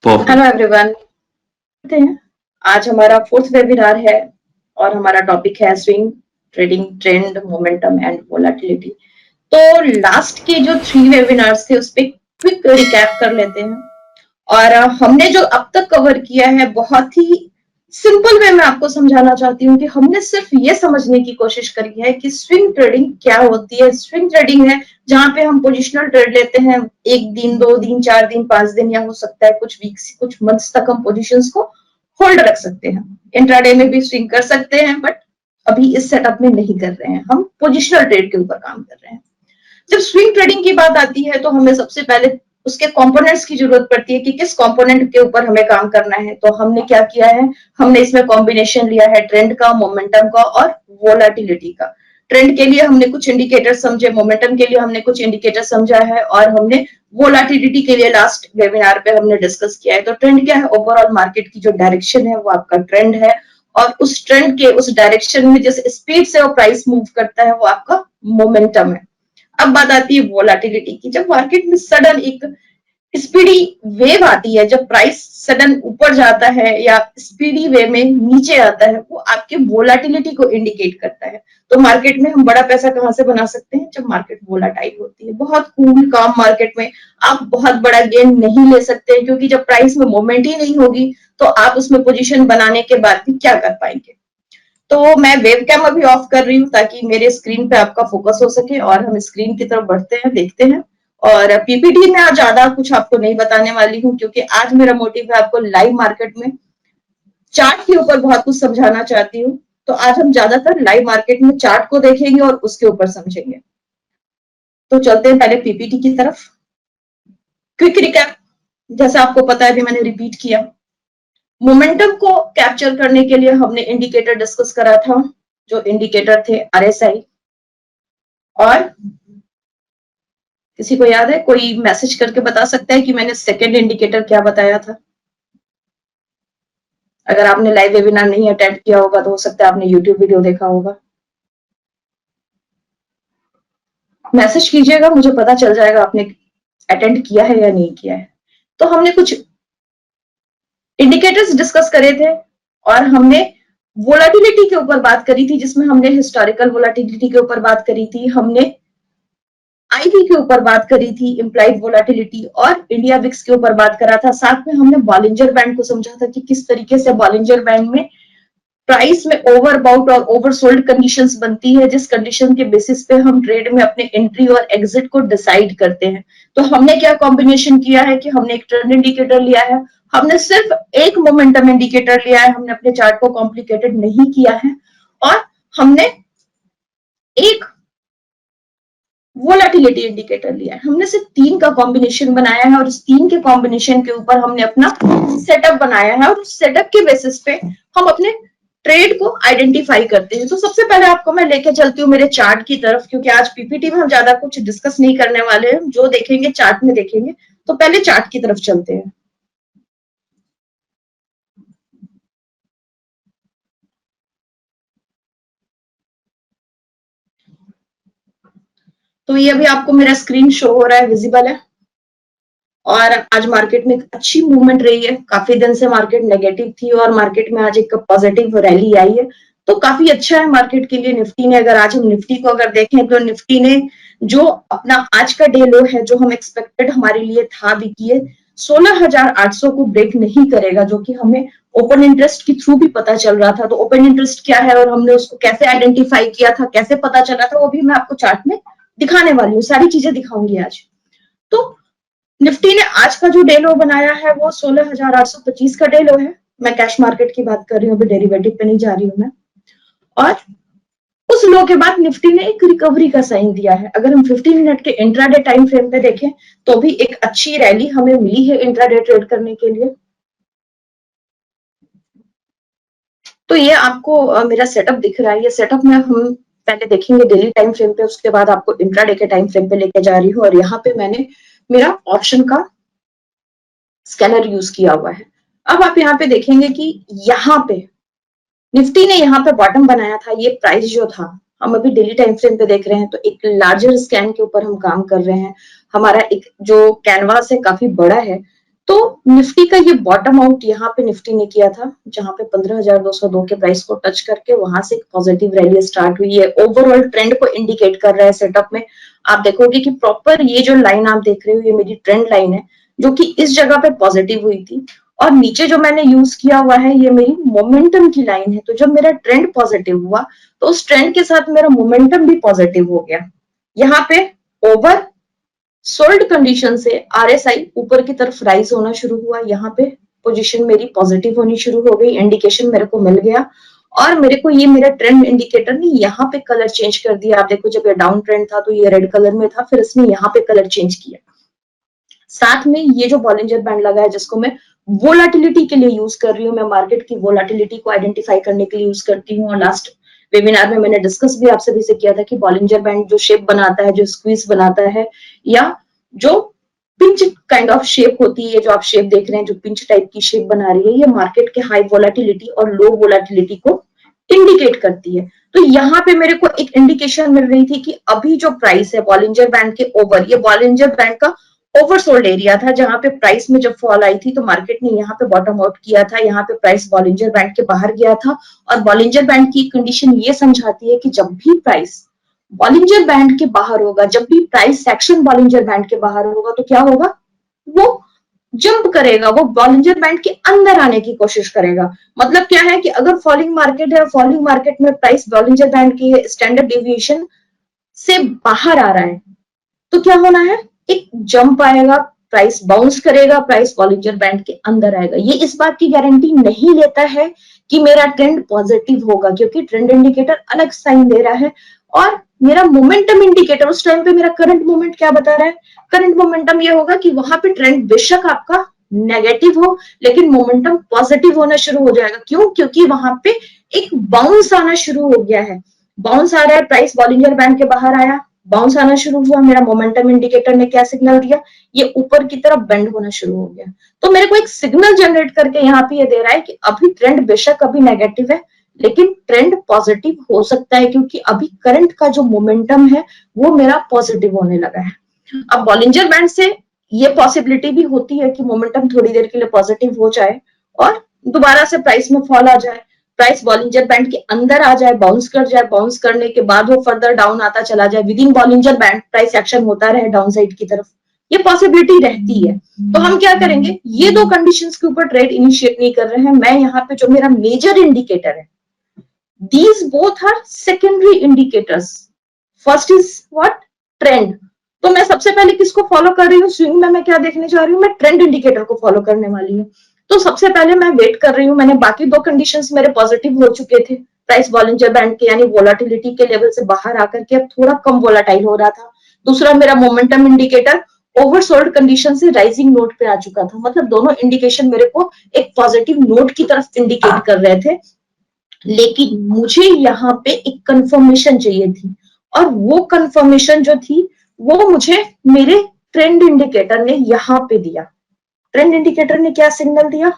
Perfect. Hello everyone, आज हमारा fourth webinar है और हमारा टॉपिक है swing trading, trend, momentum and volatility. तो लास्ट के जो 3 वेबिनार्स थे उस पे क्विक रिकैप कर लेते हैं। और हमने जो अब तक कवर किया है बहुत ही सिंपल वे में आपको समझाना चाहती हूँ कि हमने सिर्फ ये समझने की कोशिश करी है कि स्विंग ट्रेडिंग क्या होती है। स्विंग ट्रेडिंग है जहां पे हम पोजिशनल ट्रेड लेते हैं, 1 दिन, 2 दिन, 4 दिन, 5 दिन, या हो सकता है कुछ वीक्स, कुछ मंथ्स तक हम पोजिशंस को होल्ड रख सकते हैं। इंट्राडे में भी स्विंग कर सकते हैं, बट अभी इस सेटअप में नहीं कर रहे हैं, हम पोजिशनल ट्रेड के ऊपर काम कर रहे हैं। जब स्विंग ट्रेडिंग की बात आती है तो हमें सबसे पहले उसके कंपोनेंट्स की जरूरत पड़ती है कि किस कंपोनेंट के ऊपर हमें काम करना है। तो हमने क्या किया है, हमने इसमें कॉम्बिनेशन लिया है ट्रेंड का, मोमेंटम का और वोलेटिलिटी का। ट्रेंड के लिए हमने कुछ इंडिकेटर समझे, मोमेंटम के लिए हमने कुछ इंडिकेटर समझा है और हमने वोलेटिलिटी के लिए लास्ट वेबिनार पे हमने डिस्कस किया है। तो ट्रेंड क्या है, ओवरऑल मार्केट की जो डायरेक्शन है वो आपका ट्रेंड है, और उस ट्रेंड के उस डायरेक्शन में जिस स्पीड से वो प्राइस मूव करता है वो आपका मोमेंटम है। अब बात आती है वोलाटिलिटी की। जब मार्केट में सडन एक स्पीडी वेव आती है, जब प्राइस सडन ऊपर जाता है या स्पीडी वे में नीचे आता है, वो आपके वोलाटिलिटी को इंडिकेट करता है। तो मार्केट में हम बड़ा पैसा कहां से बना सकते हैं, जब मार्केट वोलाटाइल होती है। बहुत कूल काम मार्केट में आप बहुत बड़ा गेन नहीं ले सकते हैं, क्योंकि जब प्राइस में मूवमेंट ही नहीं होगी तो आप उसमें पोजीशन बनाने के बाद भी क्या कर पाएंगे। तो मैं वेबकैम अभी ऑफ कर रही हूँ ताकि मेरे स्क्रीन पे आपका फोकस हो सके और हम स्क्रीन की तरफ बढ़ते हैं, देखते हैं। और पीपीटी में आज ज्यादा कुछ आपको नहीं बताने वाली हूँ, क्योंकि आज मेरा मोटिव है आपको लाइव मार्केट में चार्ट के ऊपर बहुत कुछ समझाना चाहती हूँ। तो आज हम ज्यादातर लाइव मार्केट में चार्ट को देखेंगे और उसके ऊपर समझेंगे। तो चलते हैं पहले पीपीटी की तरफ। क्विक रिकैप, जैसा आपको पता है, अभी मैंने रिपीट किया। मोमेंटम को कैप्चर करने के लिए हमने इंडिकेटर डिस्कस करा था, जो इंडिकेटर थे आरएसआई। और किसी को याद है, कोई मैसेज करके बता सकता है कि मैंने सेकंड इंडिकेटर क्या बताया था? अगर आपने लाइव वेबिनार नहीं अटेंड किया होगा तो हो सकता है आपने यूट्यूब वीडियो देखा होगा। मैसेज कीजिएगा, मुझे पता चल जाएगा आपने अटेंड किया है या नहीं किया है। तो हमने कुछ इंडिकेटर्स डिस्कस करे थे और हमने वोलाटिलिटी के ऊपर बात करी थी, जिसमें हमने हिस्टोरिकल वोलाटिलिटी के ऊपर बात करी थी, हमने आईवी के ऊपर बात करी थी, इम्प्लाइड वोलाटिलिटी, और इंडिया विक्स के ऊपर बात करा था। साथ में हमने बॉलिंजर बैंड को समझा था कि किस तरीके से बॉलिंजर बैंड में प्राइस में ओवरबाउट और ओवरसोल्ड कंडीशंस बनती है, जिस कंडीशन के बेसिस पे हम ट्रेड में अपने एंट्री और एग्जिट को डिसाइड करते हैं। तो हमने क्या कॉम्बिनेशन किया है कि हमने एक ट्रेंड इंडिकेटर लिया है, हमने सिर्फ एक मोमेंटम इंडिकेटर लिया है, हमने अपने चार्ट को कॉम्प्लिकेटेड नहीं किया है, और हमने एक वोलाटिलिटी इंडिकेटर लिया है। हमने सिर्फ 3 का कॉम्बिनेशन बनाया है और उस 3 के कॉम्बिनेशन के ऊपर हमने अपना सेटअप बनाया है, और उस सेटअप के बेसिस पे हम अपने ट्रेड को आइडेंटिफाई करते हैं। तो सबसे पहले आपको मैं लेके चलती हूँ मेरे चार्ट की तरफ, क्योंकि आज पीपीटी में हम ज्यादा कुछ डिस्कस नहीं करने वाले हैं, जो देखेंगे चार्ट में देखेंगे। तो पहले चार्ट की तरफ चलते हैं। तो ये अभी आपको मेरा स्क्रीन शो हो रहा है, विजिबल है। और आज मार्केट में अच्छी मूवमेंट रही है। काफी दिन से मार्केट नेगेटिव थी और मार्केट में आज एक पॉजिटिव रैली आई है, तो काफी अच्छा है मार्केट के लिए। निफ्टी ने, अगर आज हम निफ्टी को अगर देखें तो निफ्टी ने जो अपना आज का डे लो है, जो हम एक्सपेक्टेड हमारे लिए था भी कि 16,800 को ब्रेक नहीं करेगा, जो कि हमें ओपन इंटरेस्ट के थ्रू भी पता चल रहा था। तो ओपन इंटरेस्ट क्या है और हमने उसको कैसे आइडेंटिफाई किया था, कैसे पता चला था, वो भी मैं आपको चार्ट में दिखाने वाली हूँ। सारी चीजें दिखाऊंगी आज। तो निफ्टी ने आज का जो डे लो बनाया है वो 16,825 का डे लो है। मैं कैश मार्केट की बात कर रही हूँ, अभी डेरिवेटिव पे नहीं जा रही हूँ मैं। और उस लो के बाद निफ्टी ने एक रिकवरी का साइन दिया है। अगर हम 15 मिनट के इंट्राडे टाइम फ्रेम पे देखें तो भी एक अच्छी रैली हमें मिली है इंट्राडे ट्रेड करने के लिए। तो ये आपको मेरा सेटअप दिख रहा है। ये सेटअप में हम पहले देखेंगे डेली टाइम फ्रेम पे, उसके बाद आपको इंट्राडे के टाइम फ्रेम पे लेके जा रही हूँ। और यहाँ पे मैंने मेरा ऑप्शन का स्कैनर यूज किया हुआ है। अब आप यहाँ पे देखेंगे कि यहाँ पे निफ्टी ने यहाँ पे बॉटम बनाया था। ये प्राइस जो था, हम अभी डेली टाइम फ्रेम पे देख रहे हैं, तो एक लार्जर स्कैन के ऊपर हम काम कर रहे हैं। हमारा एक जो कैनवास है काफी बड़ा है, तो निफ्टी का ये बॉटम आउट यहाँ पे निफ्टी ने किया था, जहां पे 15,202 के प्राइस को टच करके वहां से पॉजिटिव रैली स्टार्ट हुई है। ओवरऑल ट्रेंड को इंडिकेट कर रहा है सेटअप में। आप देखोगे कि प्रॉपर ये जो लाइन आप देख रहे हो ये मेरी ट्रेंड लाइन है, जो कि इस जगह पे पॉजिटिव हुई थी, और नीचे जो मैंने यूज किया हुआ है ये मेरी मोमेंटम की लाइन है। तो जब मेरा ट्रेंड पॉजिटिव हुआ तो उस ट्रेंड के साथ मेरा मोमेंटम भी पॉजिटिव हो गया। यहाँ पे ओवर सोल्ड कंडीशन से आरएसआई ऊपर की तरफ राइज होना शुरू हुआ। यहाँ पे पोजीशन मेरी पॉजिटिव होनी शुरू हो गई, इंडिकेशन मेरे को मिल गया, और मेरे को ये मेरा ट्रेंड इंडिकेटर ने यहाँ पे कलर चेंज कर दिया। आप देखो जब ये डाउन ट्रेंड था तो ये रेड कलर में था, फिर इसने यहाँ पे कलर चेंज किया। साथ में ये जो बॉलिंजर बैंड लगा है जिसको मैं वोलाटिलिटी के लिए यूज कर रही हूँ, मैं मार्केट की वोलाटिलिटी को आइडेंटिफाई करने के लिए यूज करती हूँ। और लास्ट वेबिनार में मैंने डिस्कस भी आप सभी से किया था कि बॉलिंजर बैंड जो शेप बनाता है, जो स्क्वीज बनाता है, या जो पिंच काइंड ऑफ शेप होती है, जो आप शेप देख रहे हैं, जो पिंच टाइप की शेप बना रही है, ये मार्केट के हाई वोलाटिलिटी और लो वोलाटिलिटी को इंडिकेट करती है। तो यहाँ पे मेरे को एक इंडिकेशन मिल रही थी कि अभी जो प्राइस है बॉलिंजर बैंड के ओवर, ये बॉलिंजर बैंड का ओवरसोल्ड एरिया था, जहां पे प्राइस में जब फॉल आई थी तो मार्केट ने यहाँ पे बॉटम आउट किया था। यहाँ पे प्राइस बॉलिंजर बैंड के बाहर गया था, और बॉलिंजर बैंड की कंडीशन ये समझाती है कि जब भी प्राइस बॉलिंजर बैंड के बाहर होगा, जब भी प्राइस सेक्शन बॉलिंजर बैंड के बाहर होगा, तो क्या होगा, वो जंप करेगा, वो बॉलिंजर बैंड के अंदर आने की कोशिश करेगा। मतलब क्या है कि अगर फॉलिंग मार्केट है, फॉलिंग मार्केट में प्राइस बॉलिंजर बैंड की स्टैंडर्ड डेविएशन से बाहर आ रहा है, तो क्या होना है, एक जंप आएगा, प्राइस बाउंस करेगा, प्राइस बॉलिंजर बैंड के अंदर आएगा। ये इस बात की गारंटी नहीं लेता है कि मेरा ट्रेंड पॉजिटिव होगा, क्योंकि ट्रेंड इंडिकेटर अलग साइन दे रहा है, और मेरा मोमेंटम इंडिकेटर उस टाइम पे मेरा करंट मोमेंट क्या बता रहा है। करंट मोमेंटम ये होगा कि वहां पे ट्रेंड बेशक आपका नेगेटिव हो, लेकिन मोमेंटम पॉजिटिव होना शुरू हो जाएगा। क्यों? क्योंकि वहां पे एक बाउंस आना शुरू हो गया है। बाउंस आ रहा है, प्राइस बॉलिंजर बैंड के बाहर आया, बाउंस आना शुरू हुआ, मेरा मोमेंटम इंडिकेटर ने क्या सिग्नल दिया, ये ऊपर की तरफ बेंड होना शुरू हो गया। तो मेरे को एक सिग्नल जनरेट करके यहाँ पे ये दे रहा है कि अभी ट्रेंड बेशक अभी नेगेटिव है, लेकिन ट्रेंड पॉजिटिव हो सकता है, क्योंकि अभी करंट का जो मोमेंटम है वो मेरा पॉजिटिव होने लगा है। अब बॉलिंजर बैंड से ये पॉसिबिलिटी भी होती है कि मोमेंटम थोड़ी देर के लिए पॉजिटिव हो जाए और दोबारा से प्राइस में फॉल आ जाए, प्राइस बॉलिंजर बैंड के अंदर आ जाए, बाउंस कर जाए, बाउंस करने के बाद वो फर्दर डाउन आता चला जाए, with in Bollinger band price action होता रहे डाउन साइड की तरफ, ये पॉसिबिलिटी रहती है। तो हम क्या करेंगे, ये दो कंडीशंस के ऊपर ट्रेड इनिशिएट नहीं कर रहे हैं। मैं यहाँ पे जो मेरा मेजर इंडिकेटर है, these both are secondary indicators. First is what? Trend. तो मैं सबसे पहले किसको फॉलो कर रही हूँ, स्विंग में मैं क्या देखने जा रही हूँ, मैं ट्रेंड इंडिकेटर को फॉलो करने वाली हूँ। तो सबसे पहले मैं वेट कर रही हूँ, मैंने बाकी दो कंडीशंस मेरे पॉजिटिव हो चुके थे, प्राइस बॉलिंजर बैंड के यानी वोलाटिलिटी के लेवल से बाहर आकर के अब थोड़ा कम वोलाटाइल हो रहा था। दूसरा मेरा मोमेंटम इंडिकेटर ओवरसोल्ड कंडीशन से राइजिंग नोट पे आ चुका था। मतलब दोनों इंडिकेशन मेरे को एक पॉजिटिव नोट की तरफ इंडिकेट कर रहे थे, लेकिन मुझे यहाँ पे एक कंफर्मेशन चाहिए थी, और वो कंफर्मेशन जो थी वो मुझे मेरे ट्रेंड इंडिकेटर ने यहाँ पे दिया। ट्रेंड इंडिकेटर ने क्या सिग्नल दिया,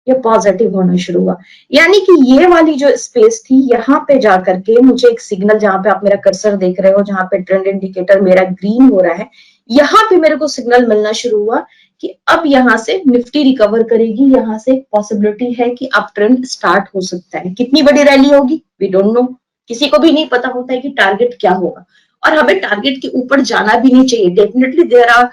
ये पॉजिटिव होना शुरू हुआ। यानी कि ये वाली जो स्पेस थी यहाँ पे जाकर के मुझे एक सिग्नल, जहां पे आप मेरा कर्सर देख रहे हो, जहां पे ट्रेंड इंडिकेटर मेरा ग्रीन हो रहा है, यहाँ पे मेरे को सिग्नल मिलना शुरू हुआ कि अब यहाँ से निफ्टी रिकवर करेगी। यहाँ से पॉसिबिलिटी है कि अब ट्रेंड स्टार्ट हो सकता है। कितनी बड़ी रैली होगी वी डोंट नो, किसी को भी नहीं पता होता है कि टारगेट क्या होगा, और हमें टारगेट के ऊपर जाना भी नहीं चाहिए। Definitely there are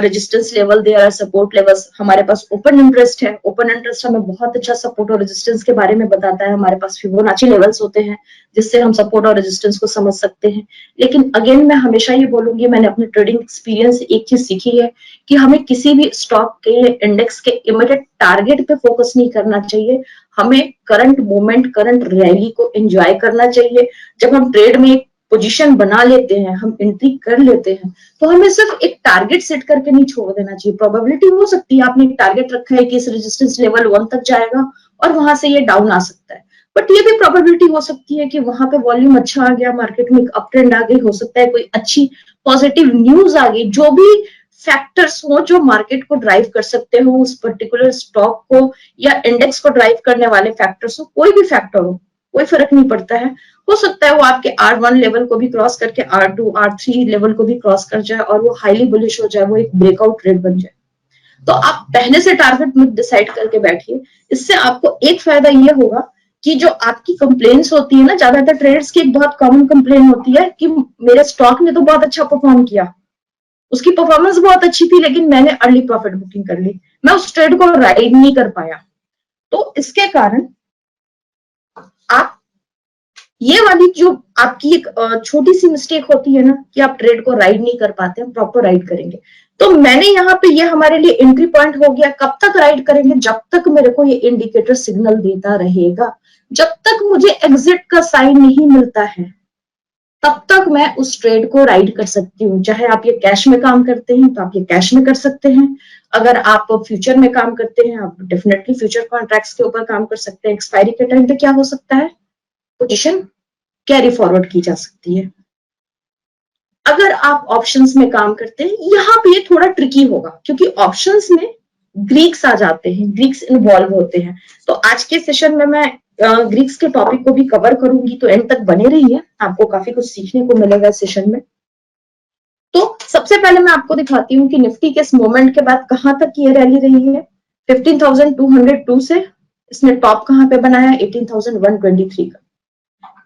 resistance level, there are support levels. हमारे पास ओपन इंटरेस्ट है, ओपन इंटरेस्ट हमें बहुत अच्छा सपोर्ट और रेजिस्टेंस के बारे में बताता है। हमारे पास फिबोनाची लेवल्स होते हैं जिससे हम सपोर्ट और रेजिस्टेंस को समझ सकते हैं। लेकिन अगेन मैं हमेशा ये बोलूंगी, मैंने अपने ट्रेडिंग एक्सपीरियंस से एक चीज सीखी है कि हमें किसी भी स्टॉक के इंडेक्स के इमीडिएट टारगेट पे फोकस नहीं करना चाहिए। हमें करंट मोमेंट, करंट रैली को एंजॉय करना चाहिए। जब हम ट्रेड में पोजीशन बना लेते हैं, हम एंट्री कर लेते हैं, तो हमें सिर्फ एक टारगेट सेट करके नहीं छोड़ देना चाहिए। प्रोबेबिलिटी हो सकती है आपने एक टारगेट रखा है कि इस रेजिस्टेंस लेवल 1 तक जाएगा और वहां से ये डाउन आ सकता है, बट ये भी प्रोबेबिलिटी हो सकती है कि वहां पे वॉल्यूम अच्छा आ गया, मार्केट में एक अप ट्रेंड आ गई, हो सकता है कोई अच्छी पॉजिटिव न्यूज आ गई। जो भी फैक्टर्स हो जो मार्केट को ड्राइव कर सकते हो, उस पर्टिकुलर स्टॉक को या इंडेक्स को ड्राइव करने वाले फैक्टर्स हो, कोई भी फैक्टर हो, कोई फर्क नहीं पड़ता है। हो सकता है वो आपके R1 लेवल को भी क्रॉस करके R2 R3 लेवल को भी क्रॉस कर जाए और वो हाईली बुलिश हो जाए, वो एक ब्रेकआउट ट्रेड बन जाए। तो आप पहले से टारगेट मत डिसाइड करके बैठिए। इससे आपको एक फायदा ये होगा कि जो आपकी कंप्लेन्स होती है ना, ज्यादातर ट्रेडर्स की एक बहुत कॉमन कंप्लेन होती है कि मेरे स्टॉक ने तो बहुत अच्छा परफॉर्म किया, उसकी परफॉर्मेंस बहुत अच्छी थी, लेकिन मैंने अर्ली प्रॉफिट बुकिंग कर ली, मैं उस ट्रेड को राइड नहीं कर पाया। तो इसके कारण आप ये वाली जो आपकी एक छोटी सी मिस्टेक होती है ना कि आप ट्रेड को राइड नहीं कर पाते हैं, प्रॉपर राइड करेंगे। तो मैंने यहाँ पे ये हमारे लिए एंट्री पॉइंट हो गया। कब तक राइड करेंगे? जब तक मेरे को ये इंडिकेटर सिग्नल देता रहेगा, जब तक मुझे एग्जिट का साइन नहीं मिलता है, तब तक मैं उस ट्रेड को राइड कर सकती हूँ। चाहे आप ये कैश में काम करते हैं तो आप ये कैश में कर सकते हैं, अगर आप फ्यूचर में काम करते हैं आप डेफिनेटली फ्यूचर कॉन्ट्रैक्ट्स के ऊपर काम कर सकते हैं। एक्सपायरी के टाइम पे क्या हो सकता है? पोजीशन कैरी फॉरवर्ड की जा सकती है। अगर आप ऑप्शंस में काम करते हैं, यहाँ पे ये थोड़ा ट्रिकी होगा क्योंकि ऑप्शंस में ग्रीक्स आ जाते हैं, ग्रीक्स इन्वॉल्व होते हैं। तो आज के सेशन में मैं ग्रीक्स के टॉपिक को भी कवर करूंगी, तो एंड तक बने रहिए, आपको काफी कुछ सीखने को मिलेगा इस सेशन में। तो सबसे पहले मैं आपको दिखाती हूँ कि निफ्टी के इस मोमेंट के बाद कहां तक ये रैली रही है। 15,202 से इसने टॉप कहां पे बनाया? 18,123 का।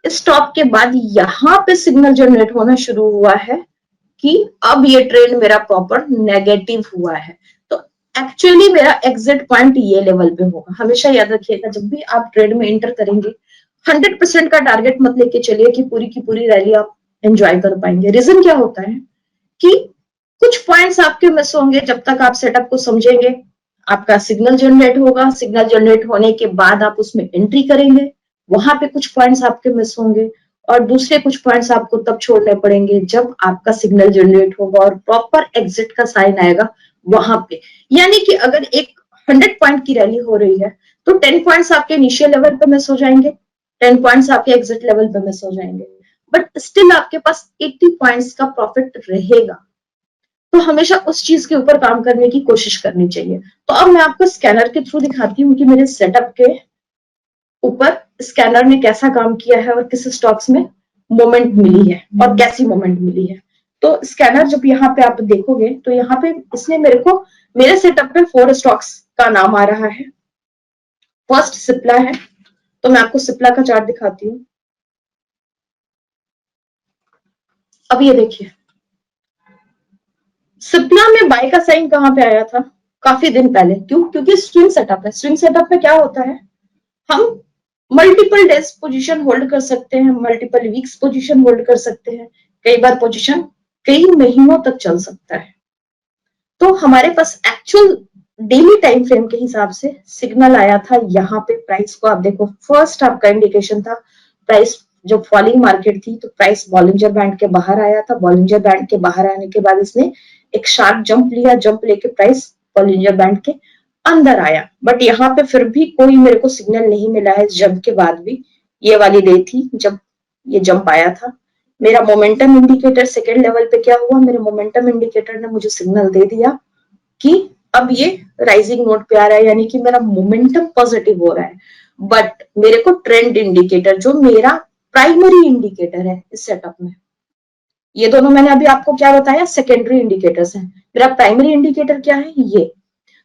इस टॉप के बाद यहां पे सिग्नल जनरेट होना शुरू हुआ है कि अब ये ट्रेंड मेरा प्रॉपर नेगेटिव हुआ है। तो एक्चुअली मेरा एग्जिट पॉइंट ये लेवल पे होगा। हमेशा याद रखिएगा, जब भी आप ट्रेड में एंटर करेंगे 100% का टारगेट मत लेके चलिए कि पूरी की पूरी रैली आप एंजॉय कर पाएंगे। रीजन क्या होता है कि कुछ पॉइंट्स आपके मिस होंगे। जब तक आप सेटअप को समझेंगे, आपका सिग्नल जनरेट होगा, सिग्नल जनरेट होने के बाद आप उसमें एंट्री करेंगे, वहां पे कुछ पॉइंट्स आपके मिस होंगे और दूसरे कुछ पॉइंट्स आपको तब छोड़ने पड़ेंगे जब आपका सिग्नल जनरेट होगा और प्रॉपर एग्जिट का साइन आएगा वहां पे। यानी कि अगर एक 100 पॉइंट की रैली हो रही है तो 10 पॉइंट्स आपके इनिशियल लेवल पे मिस हो जाएंगे, 10 पॉइंट्स आपके एग्जिट लेवल पे मिस हो जाएंगे, बट स्टिल आपके पास 80 पॉइंट्स का प्रॉफिट रहेगा। तो हमेशा उस चीज के ऊपर काम करने की कोशिश करनी चाहिए। तो अब मैं आपको स्कैनर के थ्रू दिखाती हूँ कि मेरे सेटअप के ऊपर स्कैनर ने कैसा काम किया है और किस स्टॉक्स में मोमेंट मिली है और कैसी मोमेंट मिली है। तो स्कैनर जब यहाँ पे आप देखोगे तो यहाँ पे इसने मेरे को, मेरे सेटअप पे 4 स्टॉक्स का नाम आ रहा है। फर्स्ट सिप्ला है, तो मैं आपको सिप्ला का चार्ट दिखाती हूँ। अब ये देखिए, सिप्ला में बाय का साइन कहाँ पे आया था? काफी दिन पहले। क्यों? क्योंकि स्विंग सेटअप है। स्विंग सेटअप में क्या होता है, हम मल्टीपल डेज पोजीशन होल्ड कर सकते हैं, मल्टीपल वीक्स पोजीशन होल्ड कर सकते हैं, कई बार पोजीशन कई महीनों तक चल सकता है। तो हमारे पास एक्चुअल डेली टाइम फ्रेम के हिसाब से सिग्नल आया था यहाँ पे। प्राइस को आप देखो, फर्स्ट आपका इंडिकेशन था प्राइस जब फॉलिंग मार्केट थी तो प्राइस बॉलिंजर बैंड के बाहर आया था। बॉलिंजर बैंड के बाहर आने के बाद इसने एक शार्प जंप लिया, जंप लेके प्राइस बॉलिंजर बैंड के अंदर आया, बट यहाँ पे फिर भी कोई मेरे को सिग्नल नहीं मिला है। इस जंप के बाद भी ये वाली डे थी जब ये जंप आया था। मेरा मोमेंटम इंडिकेटर सेकेंड लेवल पे क्या हुआ, मेरे मोमेंटम इंडिकेटर ने मुझे सिग्नल दे दिया कि अब ये राइजिंग नोट पे आ रहा है, यानी कि मेरा मोमेंटम पॉजिटिव हो रहा है। बट मेरे को ट्रेंड इंडिकेटर, जो मेरा प्राइमरी इंडिकेटर है इस सेटअप में, ये दोनों मैंने अभी आपको क्या बताया, सेकेंडरी इंडिकेटर्स हैं। मेरा प्राइमरी इंडिकेटर क्या है? ये।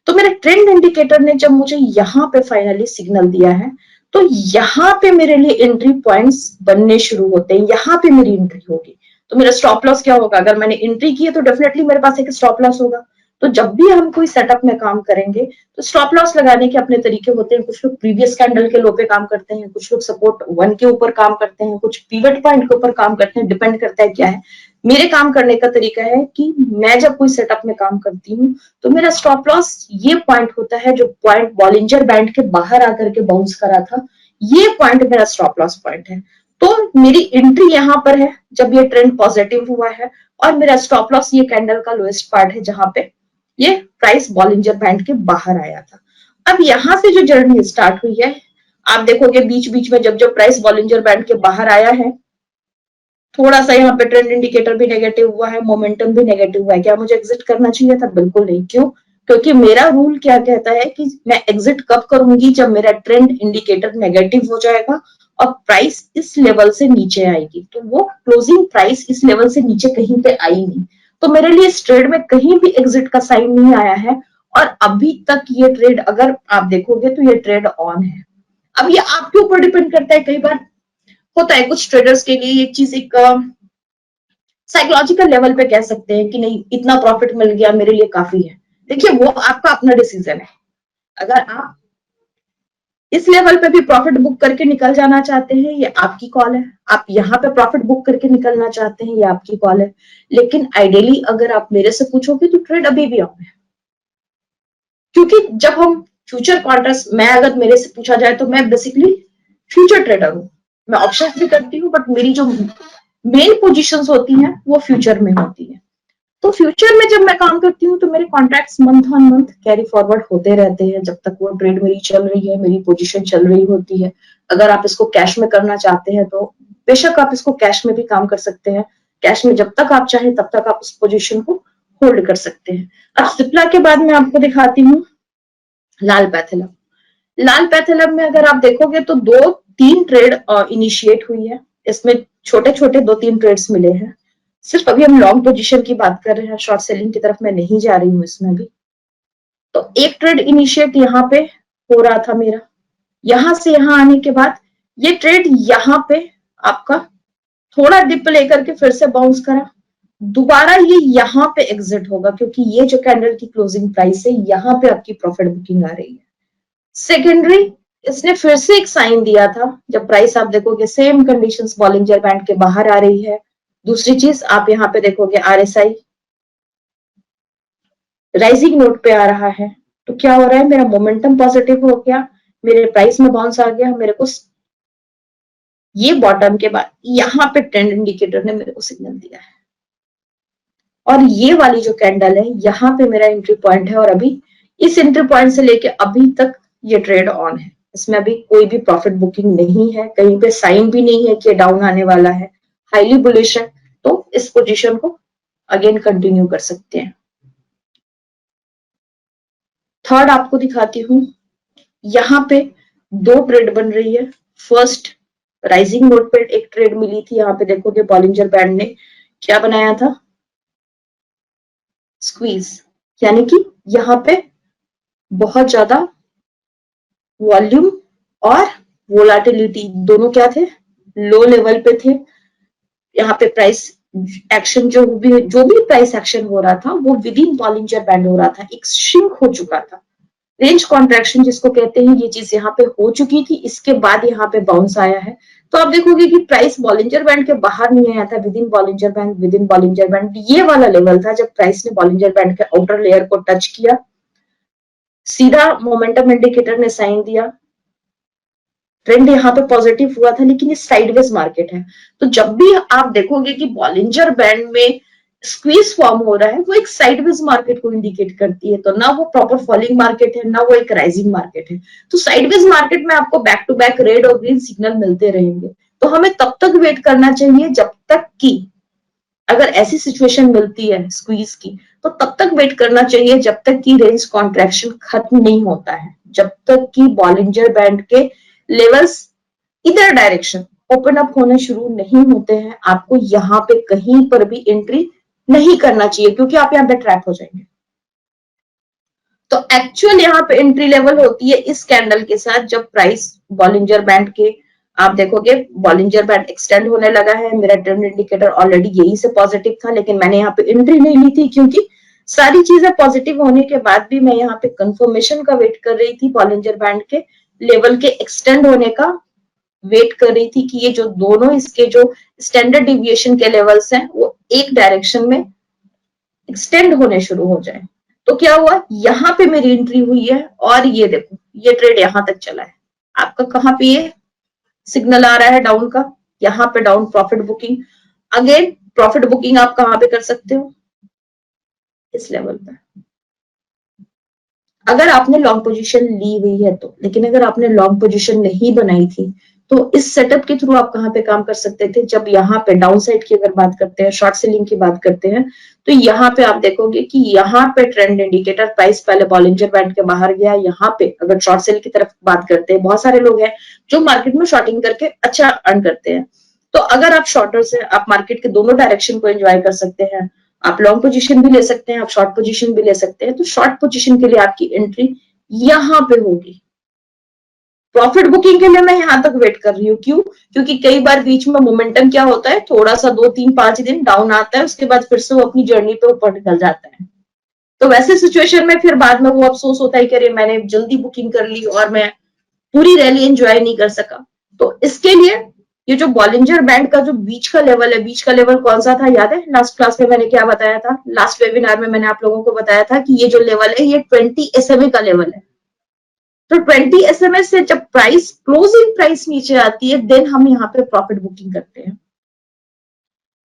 तो मेरे ट्रेंड इंडिकेटर ने जब मुझे यहाँ पे फाइनली सिग्नल दिया है, तो यहाँ पे मेरे लिए एंट्री पॉइंट्स बनने शुरू होते हैं। यहाँ पे मेरी एंट्री होगी तो मेरा स्टॉप लॉस क्या होगा? अगर मैंने एंट्री की है तो डेफिनेटली मेरे पास एक स्टॉप लॉस होगा। तो जब भी हम कोई सेटअप में काम करेंगे तो स्टॉप लॉस लगाने के अपने तरीके होते हैं। कुछ लोग प्रीवियस कैंडल के लो पे काम करते हैं, कुछ लोग सपोर्ट 1 के ऊपर काम करते हैं, कुछ पिवट पॉइंट के ऊपर काम करते हैं, डिपेंड करता है क्या है। मेरे काम करने का तरीका है कि मैं जब कोई सेटअप में काम करती हूँ तो मेरा स्टॉप लॉस ये पॉइंट होता है जो पॉइंट बॉलिंजर बैंड के बाहर आकर के बाउंस करा था, ये पॉइंट मेरा स्टॉप लॉस पॉइंट है। तो मेरी एंट्री यहाँ पर है जब ये ट्रेंड पॉजिटिव हुआ है, और मेरा स्टॉप लॉस ये कैंडल का लोएस्ट पार्ट है जहां पे ये प्राइस बॉलिंजर बैंड के बाहर आया था। अब यहां से जो जर्नी स्टार्ट हुई है, आप देखोगे बीच बीच में जब जब प्राइस बॉलिंजर बैंड के बाहर आया है, थोड़ा सा यहाँ पे ट्रेंड इंडिकेटर भी नेगेटिव हुआ है, मोमेंटम भी नेगेटिव हुआ है। क्या मुझे एग्जिट करना चाहिए था? बिल्कुल नहीं। क्यों? क्योंकि मेरा रूल क्या कहता है कि मैं एग्जिट कब करूंगी? जब मेरा ट्रेंड इंडिकेटर नेगेटिव हो जाएगा और प्राइस इस लेवल से नीचे आएगी। तो वो क्लोजिंग प्राइस इस लेवल से नीचे कहीं पे आई नहीं, तो मेरे लिए इस ट्रेड में कहीं भी एग्जिट का साइन नहीं आया है और अभी तक ये ट्रेड अगर आप देखोगे तो ये ट्रेड ऑन है। अब ये आपके ऊपर डिपेंड करता है, कई बार होता है कुछ ट्रेडर्स के लिए ये चीज एक साइकोलॉजिकल लेवल पे कह सकते हैं कि नहीं इतना प्रॉफिट मिल गया मेरे लिए काफी है। देखिए वो आपका अपना डिसीजन है। अगर आप इस लेवल पे भी प्रॉफिट बुक करके निकल जाना चाहते हैं ये आपकी कॉल है, आप यहाँ पे प्रॉफिट बुक करके निकलना चाहते हैं ये आपकी कॉल है। लेकिन आइडियली अगर आप मेरे से पूछोगे तो ट्रेड अभी भी ऑन है, क्योंकि जब हम फ्यूचर कॉन्ट्रैक्ट, मैं अगर मेरे से पूछा जाए तो मैं बेसिकली फ्यूचर ट्रेडर हूँ। मैं ऑप्शंस भी करती हूँ बट मेरी जो मेन पोजीशंस होती हैं वो फ्यूचर में होती है। तो फ्यूचर में जब मैं काम करती हूँ तो मेरे contracts month on month carry forward होते रहते हैं जब तक वो ट्रेड मेरी चल रही है, मेरी पोजीशन चल रही होती है। अगर आप इसको कैश में करना चाहते हैं तो बेशक आप इसको कैश में भी काम कर सकते हैं। कैश में जब तक आप चाहें तब तक आप उस पोजीशन को होल्ड कर सकते हैं। अब सिप्ला के बाद मैं आपको दिखाती हूँ लाल पैथेलम। लाल पैथेलम में अगर आप देखोगे तो 2-3 ट्रेड इनिशिएट हुई है। इसमें छोटे छोटे 2-3 ट्रेड्स मिले हैं। सिर्फ अभी हम लॉन्ग पोजीशन की बात कर रहे हैं, शॉर्ट सेलिंग की तरफ मैं नहीं जा रही हूँ इसमें भी। तो एक ट्रेड इनिशिएट यहाँ पे हो रहा था मेरा, यहां से यहां आने के बाद ये ट्रेड यहाँ पे आपका थोड़ा डिप लेकर के फिर से बाउंस करा, दोबारा ये यहाँ पे एग्जिट होगा क्योंकि ये जो कैंडल की क्लोजिंग प्राइस है यहाँ पे आपकी प्रॉफिट बुकिंग आ रही है। सेकेंडरी इसने फिर से एक साइन दिया था, जब प्राइस आप देखोगे सेम कंडीशंस बॉलिंजर बैंड के बाहर आ रही है। दूसरी चीज आप यहाँ पे देखोगे आरएसआई राइजिंग नोट पे आ रहा है। तो क्या हो रहा है, मेरा मोमेंटम पॉजिटिव हो गया, मेरे प्राइस में बाउंस आ गया। मेरे को ये बॉटम के बाद यहाँ पे ट्रेंड इंडिकेटर ने मेरे को सिग्नल दिया है और ये वाली जो कैंडल है यहाँ पे मेरा एंट्री पॉइंट है और अभी इस एंट्री पॉइंट से लेके अभी तक ये ट्रेड ऑन है। इसमें अभी कोई भी प्रॉफिट बुकिंग नहीं है, कहीं पे साइन भी नहीं है कि डाउन आने वाला है, हाईली बुलिश है। तो इस पोजीशन को अगेन कंटिन्यू कर सकते हैं। थर्ड आपको दिखाती हूँ, यहाँ पे 2 ट्रेड बन रही है। फर्स्ट राइजिंग नोट पे एक ट्रेड मिली थी, यहाँ पे देखोगे बॉलिंजर बैंड ने क्या बनाया था, स्क्वीज, यानी कि यहाँ पे बहुत ज्यादा वॉल्यूम और वोलाटिलिटी दोनों क्या थे, लो लेवल पे थे। यहाँ पे प्राइस एक्शन जो भी प्राइस एक्शन हो रहा था वो विद इन बॉलिंजर बैंड हो रहा था, एक श्रिंक हो चुका था, रेंज कॉन्ट्रैक्शन जिसको कहते हैं, ये चीज यहाँ पे हो चुकी थी। इसके बाद यहाँ पे बाउंस आया है। तो आप देखोगे कि प्राइस बॉलिंजर बैंड के बाहर नहीं आया था, with in Bollinger band, with in Bollinger band ये वाला लेवल था जब प्राइस ने बॉलिंजर बैंड के आउटर लेयर को टच किया, सीधा मोमेंटम इंडिकेटर ने साइन दिया, ट्रेंड यहाँ पे पॉजिटिव हुआ था, लेकिन ये साइडवेज मार्केट है। तो जब भी आप देखोगे कि बॉलिंजर बैंड में स्क्वीज फॉर्म हो रहा है वो एक साइडवेज मार्केट को इंडिकेट करती है। तो ना वो प्रॉपर फॉलिंग मार्केट है ना वो एक राइजिंग मार्केट है। तो साइडवेज मार्केट में आपको बैक टू बैक रेड और ग्रीन सिग्नल मिलते रहेंगे। तो हमें तब तक वेट करना चाहिए जब तक कि अगर ऐसी सिचुएशन मिलती है स्क्वीज की तो तब तक वेट करना चाहिए जब तक कि रेंज कॉन्ट्रैक्शन खत्म नहीं होता है, जब तक कि बॉलिंजर बैंड के लेवल्स इधर डायरेक्शन ओपन अप होने शुरू नहीं होते हैं। आपको यहाँ पे कहीं पर भी एंट्री नहीं करना चाहिए क्योंकि आप यहाँ पे ट्रैप हो जाएंगे। तो एक्चुअल यहाँ पे एंट्री लेवल होती है इस कैंडल के साथ जब प्राइस बॉलिंजर बैंड के, आप देखोगे बॉलिंजर बैंड एक्सटेंड होने लगा है। मेरा ट्रेंड इंडिकेटर ऑलरेडी यही से पॉजिटिव था, लेकिन मैंने यहाँ पे एंट्री नहीं ली थी क्योंकि सारी चीजें पॉजिटिव होने के बाद भी मैं यहाँ पे कंफर्मेशन का वेट कर रही थी, बॉलिंजर बैंड के लेवल के एक्सटेंड होने का वेट कर रही थी कि ये जो दोनों इसके जो स्टैंडर्ड डिविएशन के लेवल्स हैं वो एक डायरेक्शन में एक्सटेंड होने शुरू हो जाए। तो क्या हुआ, यहाँ पे मेरी एंट्री हुई है और ये देखो ये ट्रेड यहाँ तक चला है। आपका कहाँ पे ये सिग्नल आ रहा है डाउन का, यहाँ पे down profit booking. Again profit booking आप कहाँ पे कर सकते हो, इस लेवल पे, अगर आपने लॉन्ग पोजीशन ली हुई है तो। लेकिन अगर आपने लॉन्ग पोजीशन नहीं बनाई थी तो इस सेटअप के थ्रू आप कहाँ पे काम कर सकते थे, जब यहाँ पे डाउन साइड की अगर बात करते हैं, शॉर्ट सेलिंग की बात करते हैं, तो यहाँ पे आप देखोगे कि यहाँ पे ट्रेंड इंडिकेटर प्राइस पहले बॉलिंजर बैंड के बाहर गया। यहाँ पे अगर शॉर्ट सेल की तरफ बात करते हैं, बहुत सारे लोग हैं जो मार्केट में शॉर्टिंग करके अच्छा अर्न करते हैं। तो अगर आप शॉर्टर से आप मार्केट के दोनों डायरेक्शन को एंजॉय कर सकते हैं, आप लॉन्ग पोजीशन भी ले सकते हैं, आप शॉर्ट पोजीशन भी ले सकते हैं। तो शॉर्ट पोजीशन के लिए आपकी एंट्री यहां पे होगी। प्रॉफिट बुकिंग के लिए मैं यहां तक वेट कर रही हूँ, क्यों? क्योंकि कई बार बीच में मोमेंटम क्या होता है, थोड़ा सा 2 3 5 दिन डाउन आता है, उसके बाद फिर से वो अपनी जर्नी पे ऊपर निकल जाता है। तो वैसे सिचुएशन में फिर बाद में वो अफसोस होता है कि अरे मैंने जल्दी बुकिंग कर ली और मैं पूरी रैली एंजॉय नहीं कर सका। तो इसके लिए ये जो बॉलिंजर बैंड का जो बीच का लेवल है, बीच का लेवल कौन सा था याद है? लास्ट क्लास में मैंने क्या बताया था? लास्ट वेबिनार में मैंने आप लोगों को बताया था कि ये जो लेवल है ये 20 SMA का लेवल है। तो 20 SMA से जब प्राइस क्लोजिंग प्राइस नीचे आती है, देन हम यहाँ पे प्रॉफिट बुकिंग करते हैं।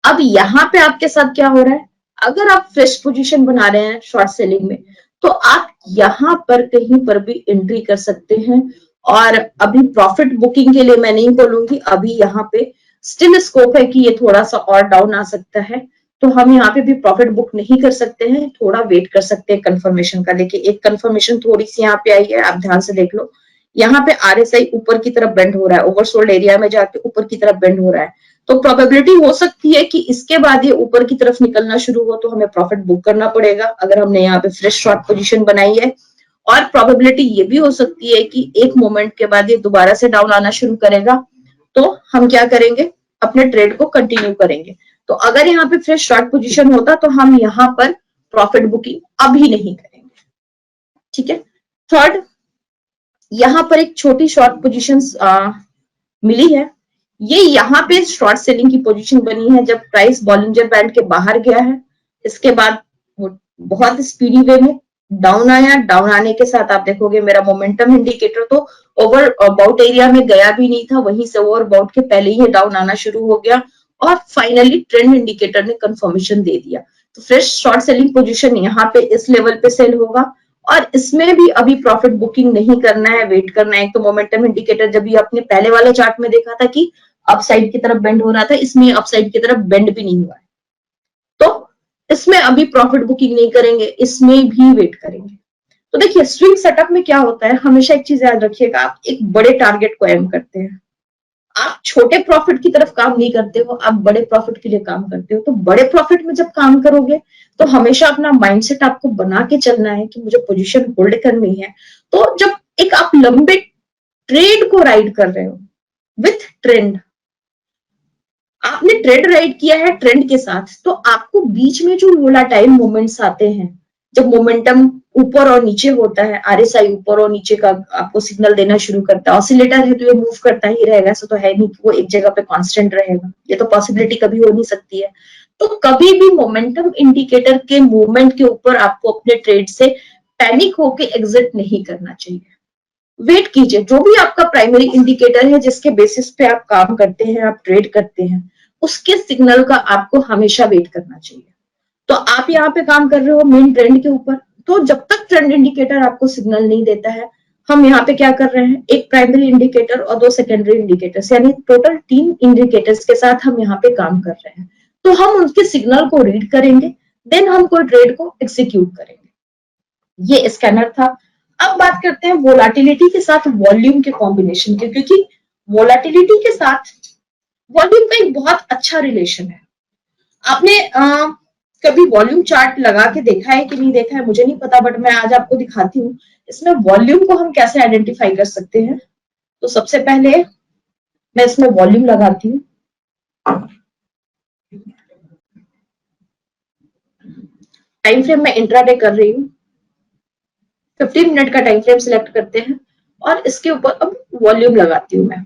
अब यहाँ पे आपके साथ क्या हो रहा है, अगर आप फ्रेश पोजीशन बना रहे हैं शॉर्ट सेलिंग में, तो आप यहाँ पर कहीं पर भी एंट्री कर सकते हैं। और अभी प्रॉफिट बुकिंग के लिए मैं नहीं बोलूंगी, अभी यहाँ पे स्टिल स्कोप है कि ये थोड़ा सा और डाउन आ सकता है। तो हम यहाँ पे भी प्रॉफिट बुक नहीं कर सकते हैं, थोड़ा वेट कर सकते हैं कंफर्मेशन का। देखिए एक कंफर्मेशन थोड़ी सी यहाँ पे आई है, आप ध्यान से देख लो। यहाँ पे RSI ऊपर की तरफ बेंड हो रहा है, ओवरसोल्ड एरिया में जाके ऊपर की तरफ बेंड हो रहा है। तो प्रोबेबिलिटी हो सकती है कि इसके बाद ये ऊपर की तरफ निकलना शुरू हो, तो हमें प्रॉफिट बुक करना पड़ेगा अगर हमने यहाँ पे फ्रेश शॉर्ट पोजीशन बनाई है। और प्रोबेबिलिटी ये भी हो सकती है कि एक मोमेंट के बाद ये दोबारा से डाउन आना शुरू करेगा, तो हम क्या करेंगे, अपने ट्रेड को कंटिन्यू करेंगे। तो अगर यहाँ पे फ्रेश शॉर्ट पोजीशन होता तो हम यहाँ पर प्रॉफिट बुकिंग अभी नहीं करेंगे। ठीक है। थर्ड, यहाँ पर एक छोटी शॉर्ट पोजीशन मिली है। ये यहाँ पे शॉर्ट सेलिंग की पोजीशन बनी है जब प्राइस बॉलिंजर बैंड के बाहर गया है। इसके बाद वो बहुत स्पीडी वे में डाउन आया। डाउन आने के साथ आप देखोगे मेरा मोमेंटम इंडिकेटर तो ओवर बाउट एरिया में गया भी नहीं था, वहीं से ओवर बाउट के पहले ही डाउन आना शुरू हो गया और फाइनली ट्रेंड इंडिकेटर ने कंफर्मेशन दे दिया। तो फ्रेश शॉर्ट सेलिंग पोजीशन यहाँ पे इस लेवल पे सेल होगा और इसमें भी अभी प्रॉफिट बुकिंग नहीं करना है, वेट करना है। तो मोमेंटम इंडिकेटर जब भी आपने पहले वाले चार्ट में देखा था कि अपसाइड की तरफ बेंड हो रहा था, इसमें अपसाइड की तरफ बेंड भी नहीं हुआ है, तो इसमें अभी प्रॉफिट बुकिंग नहीं करेंगे, इसमें भी वेट करेंगे। तो देखिए स्विंग सेटअप में क्या होता है, हमेशा एक चीज याद रखिएगा, आप एक बड़े टारगेट को एम करते हैं, आप छोटे प्रॉफिट की तरफ काम नहीं करते हो, आप बड़े प्रॉफिट के लिए काम करते हो। तो बड़े प्रॉफिट में जब काम करोगे तो हमेशा अपना माइंडसेट आपको बना के चलना है कि मुझे पोजीशन होल्ड करनी है। तो जब एक आप लंबे ट्रेड को राइड कर रहे हो विथ ट्रेंड, आपने ट्रेड राइड किया है ट्रेंड के साथ, तो आपको बीच में जो वोलाटाइल मोमेंट्स आते हैं, जब मोमेंटम ऊपर और नीचे होता है, RSI ऊपर और नीचे का आपको सिग्नल देना शुरू करता है। ऑसिलेटर है तो ये मूव करता ही रहेगा, ऐसा तो है नहीं कि वो एक जगह पे कांस्टेंट रहेगा, ये तो पॉसिबिलिटी कभी हो नहीं सकती है। तो कभी भी मोमेंटम इंडिकेटर के मूवमेंट के ऊपर आपको अपने ट्रेड से पैनिक होके एग्जिट नहीं करना चाहिए। वेट कीजिए, जो भी आपका प्राइमरी इंडिकेटर है जिसके बेसिस पे आप काम करते हैं, आप ट्रेड करते हैं, उसके सिग्नल का आपको हमेशा वेट करना चाहिए। तो आप यहाँ पे काम कर रहे हो मेन ट्रेंड के ऊपर, तो जब तक ट्रेंड इंडिकेटर आपको सिग्नल नहीं देता है, हम यहाँ पे क्या कर रहे हैं, एक प्राइमरी इंडिकेटर और 2 सेकेंडरी इंडिकेटर्स, यानी टोटल 3 इंडिकेटर्स के साथ हम यहाँ पे काम कर रहे हैं। तो हम उनके सिग्नल को रीड करेंगे, देन हम कोई ट्रेड को एग्जीक्यूट करेंगे। ये स्कैनर था। अब बात करते हैं वोलाटिलिटी के साथ वॉल्यूम के कॉम्बिनेशन के, क्योंकि वोलाटिलिटी के साथ वॉल्यूम का एक बहुत अच्छा रिलेशन है। आपने कभी वॉल्यूम चार्ट लगा के देखा है कि नहीं देखा है मुझे नहीं पता, बट मैं आज आपको दिखाती हूँ इसमें वॉल्यूम को हम कैसे आइडेंटिफाई कर सकते हैं। तो सबसे पहले मैं इसमें वॉल्यूम लगाती हूँ। टाइम फ्रेम में इंट्राडे कर रही हूँ, 15 मिनट का टाइम फ्रेम सिलेक्ट करते हैं और इसके ऊपर अब वॉल्यूम लगाती हूँ मैं।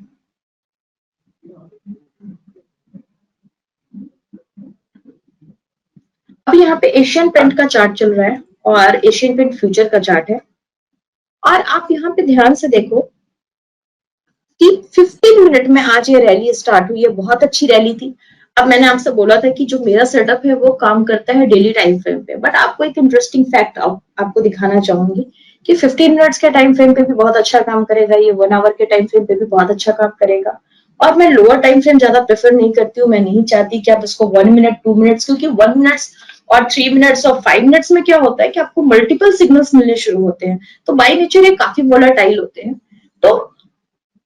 अब यहाँ पे एशियन पेंट का चार्ट चल रहा है और एशियन पेंट फ्यूचर का चार्ट है, और आप यहाँ पे ध्यान से देखो कि 15 मिनट में आज ये रैली स्टार्ट हुई है, बहुत अच्छी रैली थी। अब मैंने आपसे बोला था कि जो मेरा सेटअप है वो काम करता है डेली टाइम फ्रेम पे, बट आपको एक इंटरेस्टिंग फैक्ट आपको दिखाना चाहूंगी कि 15 मिनट्स के टाइम फ्रेम पे भी बहुत अच्छा काम करेगा, ये 1 आवर के टाइम फ्रेम पे भी बहुत अच्छा काम करेगा। और मैं लोअर टाइम फ्रेम ज्यादा प्रेफर नहीं करती हूँ, मैं नहीं चाहती कि आप इसको 1 मिनट 2 मिनट्स, क्योंकि 1 मिनट्स और 3 मिनट्स और 5 मिनट्स में क्या होता है कि आपको मल्टीपल सिग्नल्स मिलने शुरू होते हैं, तो बाय नेचर ये काफी वोलाटाइल होते हैं। तो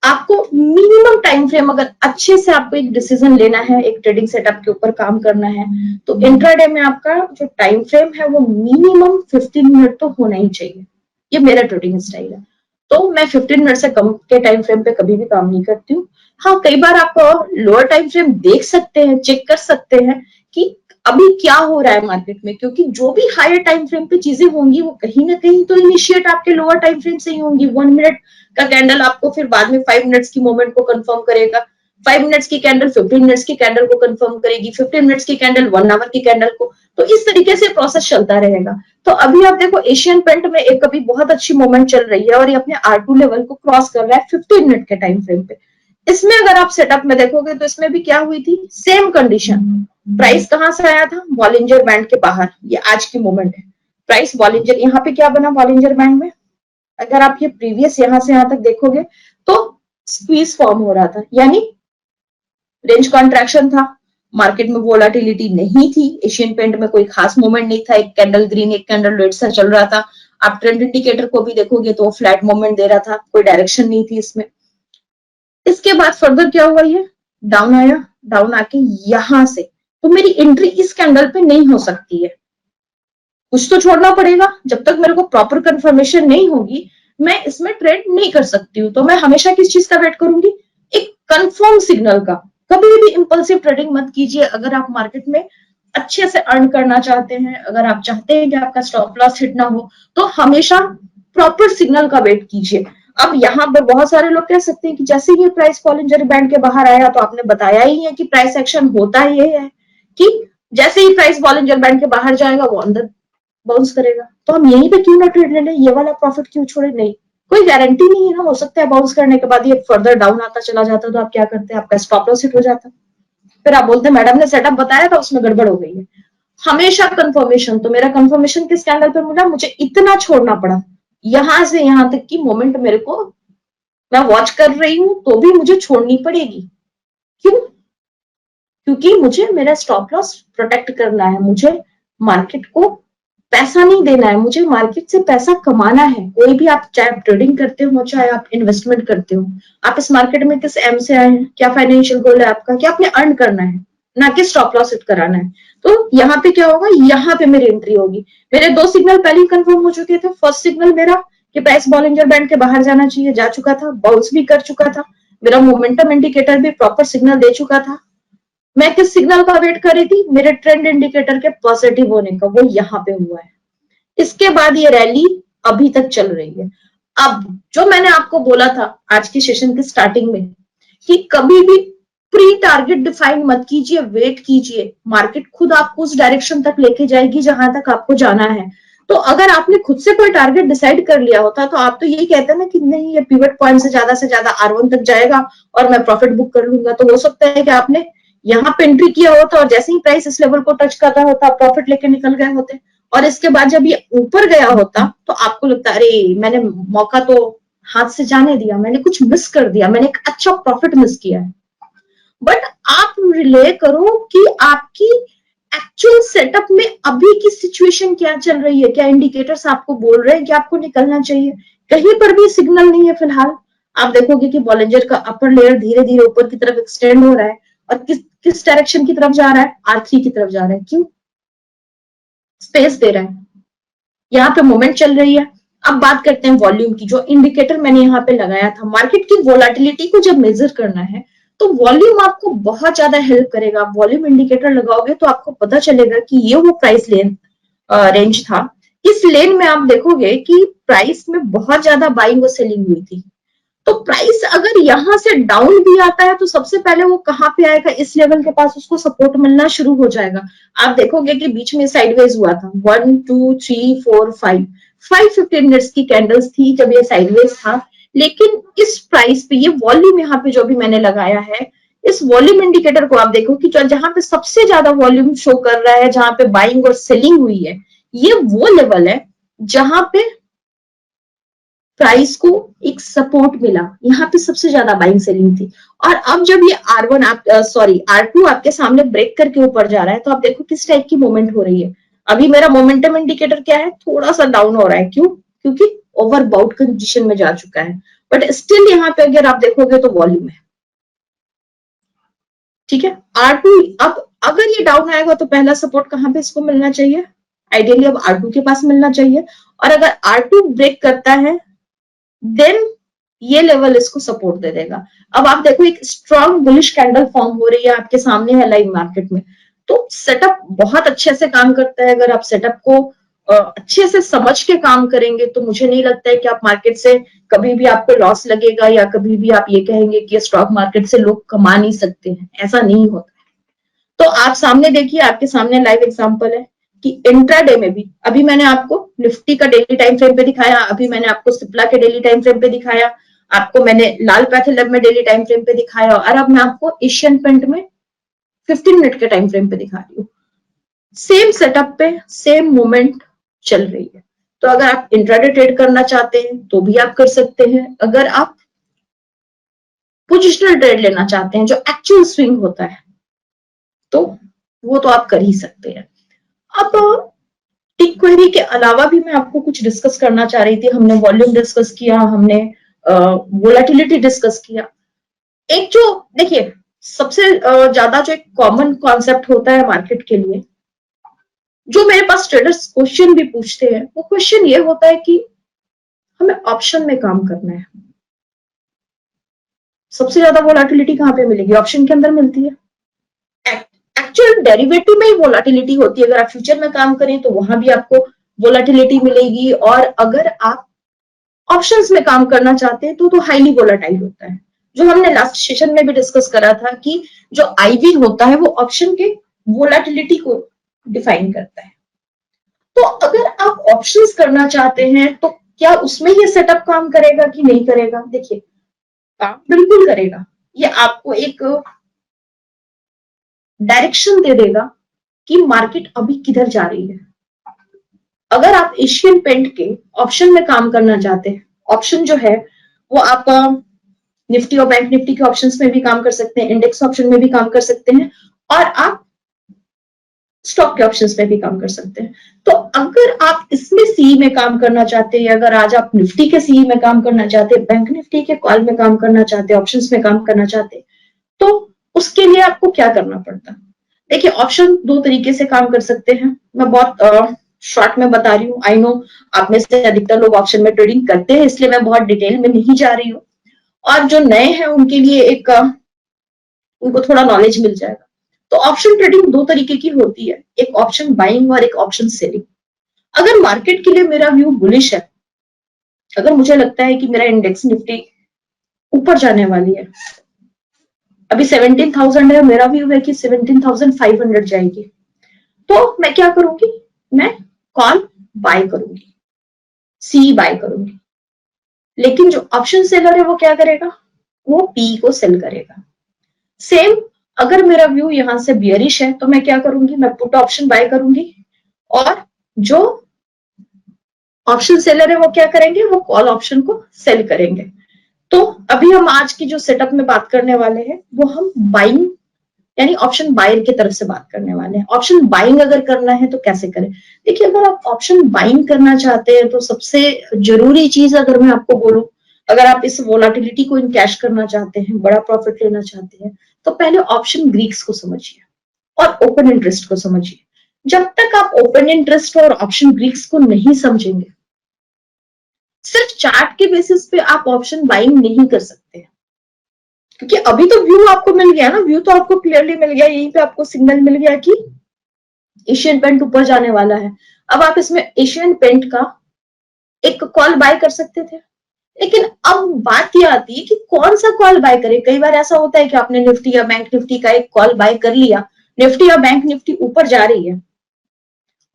आपको मिनिमम टाइम फ्रेम, अगर अच्छे से आपको एक डिसीजन लेना है, एक ट्रेडिंग सेटअप के ऊपर काम करना है, तो इंट्राडे में आपका जो टाइम फ्रेम है वो मिनिमम 15 मिनट तो होना ही चाहिए। ये मेरा ट्रेडिंग स्टाइल है। तो मैं 15 मिनट से कम के टाइम फ्रेम पे कभी भी काम नहीं करती हूँ। हाँ, कई बार आप लोअर टाइम फ्रेम देख सकते हैं, चेक कर सकते हैं कि अभी क्या हो रहा है मार्केट में, क्योंकि जो भी हायर टाइम फ्रेम पे चीजें होंगी वो कहीं ना कहीं तो इनिशिएट आपके लोअर टाइम फ्रेम से ही होंगी। 1 मिनट का कैंडल आपको फिर बाद में 5 मिनट्स की मूवमेंट को कंफर्म करेगा, 5 मिनट्स की कैंडल 15 मिनट्स की कैंडल को कंफर्म करेगी, 15 मिनट्स की कैंडल 1 आवर की कैंडल को। तो इस तरीके से प्रोसेस चलता रहेगा। तो अभी आप देखो एशियन पेंट में एक अभी बहुत अच्छी मूवमेंट चल रही है और ये अपने R2 लेवल को क्रॉस कर रहा है 15 मिनट के टाइम फ्रेम पे। इसमें अगर आप सेटअप में देखोगे तो इसमें भी क्या हुई थी, सेम कंडीशन। प्राइस कहां से आया था, बॉलिंजर बैंड के बाहर। ये आज की मूवमेंट है, प्राइस बॉलिंजर, यहाँ पे क्या बना बॉलिंजर बैंड में, अगर आप ये प्रीवियस यहां से यहां तक देखोगे तो स्क्वीज फॉर्म हो रहा था, यानी रेंज कॉन्ट्रैक्शन था, मार्केट में वोलाटिलिटी नहीं थी, एशियन पेंट में कोई खास मूवमेंट नहीं था, एक कैंडल ग्रीन एक कैंडल रेड सा चल रहा था। आप ट्रेंड इंडिकेटर को भी देखोगे तो फ्लैट मूवमेंट दे रहा था, कोई डायरेक्शन नहीं थी इसमें। इसके बाद फर्दर क्या हुआ, ये डाउन आया, डाउन आके यहां से, तो मेरी एंट्री इस कैंडल पे नहीं हो सकती है, कुछ तो छोड़ना पड़ेगा। जब तक मेरे को प्रॉपर कंफर्मेशन नहीं होगी मैं इसमें ट्रेड नहीं कर सकती हूँ। तो मैं हमेशा किस चीज का वेट करूंगी, एक कंफर्म सिग्नल का। कभी भी इंपल्सिव ट्रेडिंग मत कीजिए। अगर आप मार्केट में अच्छे से अर्न करना चाहते हैं, अगर आप चाहते हैं कि आपका स्टॉप लॉस हिट ना हो, तो हमेशा प्रॉपर सिग्नल का वेट कीजिए। अब यहाँ पर बहुत सारे लोग कह सकते हैं कि जैसे ही प्राइस बॉलिंजर बैंड के बाहर आया, तो आपने बताया ही है कि प्राइस एक्शन होता ये है कि जैसे ही प्राइस बॉलिंजर बैंड के बाहर जाएगा वो अंदर बाउंस करेगा, तो हम यहीं पे क्यों ना ट्रेड ले लें, ये वाला प्रॉफिट क्यों छोड़े। नहीं, कोई गारंटी नहीं है ना, हो सकता है बाउंस करने के बाद ये फर्दर डाउन आता चला जाता, तो आप क्या करते हैं, आपका स्टॉप लॉस हिट हो जाता, फिर आप बोलते हैं मैडम ने सेटअप बताया था उसमें गड़बड़ हो गई है। हमेशा कंफर्मेशन, तो मेरा कंफर्मेशन किस कैंडल पे मिला, मुझे इतना छोड़ना पड़ा, यहां से यहां तक की मोमेंट मेरे को, मैं वॉच कर रही हूं तो भी मुझे छोड़नी पड़ेगी। क्यों, क्योंकि मुझे मेरा स्टॉप लॉस प्रोटेक्ट करना है, मुझे मार्केट को पैसा नहीं देना है, मुझे मार्केट से पैसा कमाना है। कोई भी आप, चाहे आप ट्रेडिंग करते हो चाहे आप इन्वेस्टमेंट करते हो, आप इस मार्केट में किस एम से आए हैं, क्या फाइनेंशियल गोल है आपका, क्या आपने अर्न करना है, ना कि स्टॉप लॉस हिट कराना है। तो यहाँ पे क्या होगा, यहाँ पे मेरी एंट्री होगी। मेरे दो सिग्नल पहले ही कंफर्म हो चुके थे। फर्स्ट सिग्नल मेरा कि प्राइस बॉलिंजर बैंड के बाहर जाना चाहिए, जा चुका था, बाउंस भी कर चुका था, मेरा मोमेंटम इंडिकेटर भी प्रॉपर सिग्नल दे चुका था। मैं किस सिग्नल का वेट कर रही थी, मेरे ट्रेंड इंडिकेटर के पॉजिटिव होने का, वो यहाँ पे हुआ है। इसके बाद ये रैली अभी तक चल रही है। अब जो मैंने आपको बोला था आज की सेशन की स्टार्टिंग में कि कभी भी प्री टारगेट डिफाइन मत कीजिए, वेट कीजिए, मार्केट खुद आपको उस डायरेक्शन तक लेके जाएगी जहां तक आपको जाना है। तो अगर आपने खुद से कोई टारगेट डिसाइड कर लिया होता तो आप तो यही कहते ना कि नहीं, ये पिवट पॉइंट से ज्यादा R1 तक जाएगा और मैं प्रॉफिट बुक कर लूंगा। तो हो सकता है कि आपने यहाँ पे एंट्री किया होता और जैसे ही प्राइस इस लेवल को टच कर रहा होता प्रॉफिट लेके निकल गए होते, और इसके बाद जब ये ऊपर गया होता तो आपको लगता अरे मैंने मौका तो हाथ से जाने दिया, मैंने कुछ मिस कर दिया, मैंने एक अच्छा प्रॉफिट मिस किया है। बट आप रिले करो कि आपकी एक्चुअल सेटअप में अभी की सिचुएशन क्या चल रही है, क्या इंडिकेटर्स आपको बोल रहे हैं कि आपको निकलना चाहिए। कहीं पर भी सिग्नल नहीं है फिलहाल। आप देखोगे कि बॉलिंजर का अपर लेयर धीरे धीरे ऊपर की तरफ एक्सटेंड हो रहा है, और किस किस डायरेक्शन की तरफ जा रहा है, R3 की तरफ जा रहा है। क्यों, स्पेस दे रहा है, यहाँ पे मोमेंट चल रही है। अब बात करते हैं वॉल्यूम की। जो इंडिकेटर मैंने यहाँ पे लगाया था, मार्केट की वोलाटिलिटी को जब मेजर करना है तो वॉल्यूम आपको बहुत ज्यादा हेल्प करेगा। आप वॉल्यूम इंडिकेटर लगाओगे तो आपको पता चलेगा कि ये वो प्राइस लेन रेंज था। इस लेन में आप देखोगे कि प्राइस में बहुत ज्यादा बाइंग और सेलिंग हुई थी। तो प्राइस अगर यहां से डाउन भी आता है तो सबसे पहले वो कहां पे आएगा, इस लेवल के पास उसको सपोर्ट मिलना शुरू हो जाएगा। आप देखोगे कि बीच में साइडवेज हुआ था, 1 2 3 4 5 15 मिनट्स की कैंडल्स थी जब ये साइडवेज था। लेकिन इस प्राइस पे ये वॉल्यूम यहाँ पे जो भी मैंने लगाया है, इस वॉल्यूम इंडिकेटर को आप देखो कि जहां पे सबसे ज्यादा वॉल्यूम शो कर रहा है, जहां पे बाइंग और सेलिंग हुई है, ये वो लेवल है जहां पे प्राइस को एक सपोर्ट मिला। यहाँ पे सबसे ज्यादा बाइंग सेलिंग थी। और अब जब ये R1 आप सॉरी R2 आपके सामने ब्रेक करके ऊपर जा रहा है, तो आप देखो किस टाइप की मूवमेंट हो रही है। अभी मेरा मोमेंटम इंडिकेटर क्या है, थोड़ा सा डाउन हो रहा है। क्यों, क्योंकि ओवरबाउट कंडीशन में जा चुका है। बट स्टिल यहाँ पे अगर आप देखोगे तो वॉल्यूम है, ठीक है। R2 अब अगर ये डाउन आएगा तो पहला सपोर्ट कहाँ पे इसको मिलना चाहिए, आइडियली अब R2 के पास मिलना चाहिए, और अगर R2 ब्रेक करता है देन ये लेवल इसको सपोर्ट दे देगा। अब आप देखो एक स्ट्रॉन्ग बुलिश कैंडल फॉर्म हो रही है आपके सामने है लाइव मार्केट में, तो सेटअप बहुत अच्छे से काम करता है। अगर आप सेटअप को अच्छे से समझ के काम करेंगे तो मुझे नहीं लगता है कि आप मार्केट से कभी भी आपको लॉस लगेगा या कभी भी आप ये कहेंगे कि स्टॉक मार्केट से लोग कमा नहीं सकते हैं, ऐसा नहीं होता। तो आप सामने देखिए, आपके सामने लाइव एग्जांपल है कि इंट्राडे में भी अभी मैंने आपको निफ्टी का डेली टाइम फ्रेम पे दिखाया, अभी मैंने आपको सिप्ला के डेली टाइम फ्रेम पे दिखाया, आपको मैंने लाल पैथोलैब में डेली टाइम फ्रेम पे दिखाया, और अब मैं आपको एशियन पेंट में 15 मिनट के टाइम फ्रेम पे दिखा रही हूँ। सेम सेटअप पे सेम मूवमेंट चल रही है। तो अगर आप इंट्राडे ट्रेड करना चाहते हैं तो भी आप कर सकते हैं, अगर आप पोजिशनल ट्रेड लेना चाहते हैं जो एक्चुअल स्विंग होता है तो वो तो आप कर ही सकते हैं। अब टिक क्वेरी के अलावा भी मैं आपको कुछ डिस्कस करना चाह रही थी। हमने वॉल्यूम डिस्कस किया, हमने वोलेटिलिटी डिस्कस किया। एक जो देखिए सबसे ज्यादा जो एक कॉमन कॉन्सेप्ट होता है मार्केट के लिए, जो मेरे पास ट्रेडर्स क्वेश्चन भी पूछते हैं, वो क्वेश्चन ये होता है कि हमें ऑप्शन में काम करना है, सबसे ज्यादा वोलेटिलिटी कहाँ पे मिलेगी, ऑप्शन के अंदर मिलती है। एक्चुअल डेरिवेटिव में ही वोलेटिलिटी होती है, अगर आप फ्यूचर में काम करें तो वहां भी आपको वोलेटिलिटी मिलेगी, और अगर आप ऑप्शंस में काम करना चाहते हैं तो हाईली वोलेटाइल होता है, जो हमने लास्ट सेशन में भी डिस्कस करा था कि जो आईवी होता है वो ऑप्शन के वोलेटिलिटी को डिफाइन करता है। तो अगर आप ऑप्शंस करना चाहते हैं तो क्या उसमें ये सेटअप काम करेगा कि नहीं करेगा, देखिए काम बिल्कुल करेगा। ये आपको एक डायरेक्शन दे देगा कि मार्केट अभी किधर जा रही है। अगर आप एशियन पेंट के ऑप्शन में काम करना चाहते हैं, ऑप्शन जो है वो आप निफ्टी और बैंक निफ्टी के ऑप्शंस में भी काम कर सकते हैं, इंडेक्स ऑप्शन में भी काम कर सकते हैं, और आप स्टॉक के ऑप्शंस में भी काम कर सकते हैं। तो अगर आप इसमें सी में काम करना चाहते हैं, अगर आज आप निफ्टी के सी में काम करना चाहते हैं, बैंक निफ्टी के कॉल में काम करना चाहते हैं, ऑप्शंस में काम करना चाहते हैं, तो उसके लिए आपको क्या करना पड़ता है। देखिए ऑप्शन दो तरीके से काम कर सकते हैं, मैं बहुत शॉर्ट में बता रही हूँ। आई नो आप में से अधिकतर लोग ऑप्शन में ट्रेडिंग करते हैं, इसलिए मैं बहुत डिटेल में नहीं जा रही हूँ, और जो नए हैं उनके लिए एक उनको थोड़ा नॉलेज मिल जाएगा। तो ऑप्शन ट्रेडिंग दो तरीके की होती है, एक ऑप्शन बाइंग और एक ऑप्शन सेलिंग। अगर मार्केट के लिए मेरा व्यू बुलिश है, अगर मुझे लगता है कि मेरा इंडेक्स निफ्टी ऊपर जाने वाली है, अभी 17,000 है, मेरा व्यू है कि 17,500 जाएगी, तो मैं क्या करूंगी, मैं कॉल बाय करूंगी, सी बाय करूंगी। लेकिन जो ऑप्शन सेलर है वो क्या करेगा, वो पी को सेल करेगा। सेम अगर मेरा व्यू यहां से बियरिश है तो मैं क्या करूंगी, मैं पुट ऑप्शन बाय करूंगी, और जो ऑप्शन सेलर है वो क्या करेंगे, वो कॉल ऑप्शन को सेल करेंगे। तो अभी हम आज की जो सेटअप में बात करने वाले हैं वो हम बाइंग यानी ऑप्शन बायर की तरफ से बात करने वाले हैं। ऑप्शन बाइंग अगर करना है तो कैसे करें, देखिए अगर आप ऑप्शन बाइंग करना चाहते हैं तो सबसे जरूरी चीज अगर मैं आपको बोलूं, अगर आप इस वोलाटिलिटी को इनकैश करना चाहते हैं, बड़ा प्रॉफिट लेना चाहते हैं, तो पहले ऑप्शन ग्रीक्स को समझिए और ओपन इंटरेस्ट को समझिए। जब तक आप ओपन इंटरेस्ट और ऑप्शन ग्रीक्स को नहीं समझेंगे, सिर्फ चार्ट के बेसिस पे आप ऑप्शन बाइंग नहीं कर सकते, क्योंकि अभी तो व्यू आपको मिल गया ना, व्यू तो आपको क्लियरली मिल गया, यहीं पे आपको सिग्नल मिल गया कि एशियन पेंट ऊपर जाने वाला है। अब आप इसमें एशियन पेंट का एक कॉल बाय कर सकते थे, लेकिन अब बात यह आती है कि कौन सा कॉल बाय करें। कई बार ऐसा होता है कि आपने निफ्टी या बैंक निफ्टी का एक कॉल बाय कर लिया, निफ्टी या बैंक निफ्टी ऊपर जा रही है,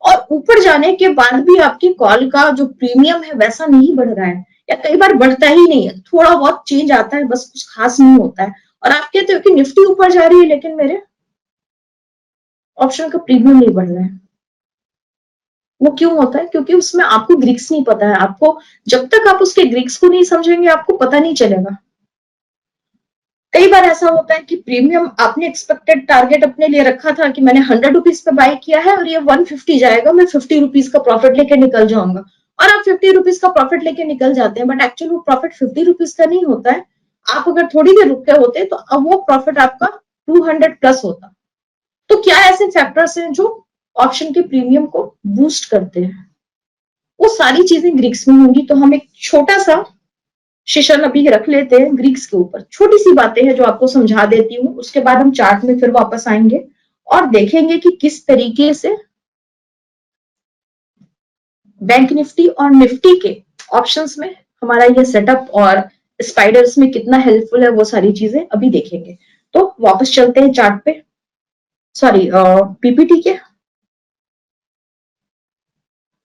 और ऊपर जाने के बाद भी आपकी कॉल का जो प्रीमियम है वैसा नहीं बढ़ रहा है, या कई बार बढ़ता ही नहीं है, थोड़ा बहुत चेंज आता है, बस कुछ खास नहीं होता है, और आप कहते हो कि निफ्टी ऊपर जा रही है लेकिन मेरे ऑप्शन का प्रीमियम नहीं बढ़ रहा है। वो क्यों होता है, क्योंकि उसमें आपको ग्रीक्स नहीं पता है। आपको जब तक आप उसके ग्रीक्स को नहीं समझेंगे आपको पता नहीं चलेगा। कई बार ऐसा होता है कि प्रीमियम आपने एक्सपेक्टेड टारगेट अपने लिए रखा था कि मैंने 100 रुपीज पे बाय किया है और ये 150 जाएगा, मैं 50 रुपीज का प्रॉफिट लेके निकल जाऊंगा, और आप 50 रुपीज का प्रॉफिट लेके निकल जाते हैं, बट एक्चुअली वो प्रॉफिट 50 रुपीज का नहीं होता है। आप अगर थोड़ी देर रुके होते तो अब वो प्रॉफिट आपका 200 प्लस होता। तो क्या ऐसे फैक्टर्स हैं जो ऑप्शन के प्रीमियम को बूस्ट करते हैं? वो सारी चीजें ग्रीक्स में होंगी। तो हम एक छोटा सा सेशन अभी रख लेते हैं ग्रीक्स के ऊपर, छोटी सी बातें हैं जो आपको समझा देती हूँ, उसके बाद हम चार्ट में फिर वापस आएंगे और देखेंगे कि किस तरीके से बैंक निफ्टी और निफ्टी के ऑप्शंस में हमारा ये सेटअप और स्पाइडर्स में कितना हेल्पफुल है, वो सारी चीजें अभी देखेंगे। तो वापस चलते हैं चार्ट पे, सॉरी पीपीटी के।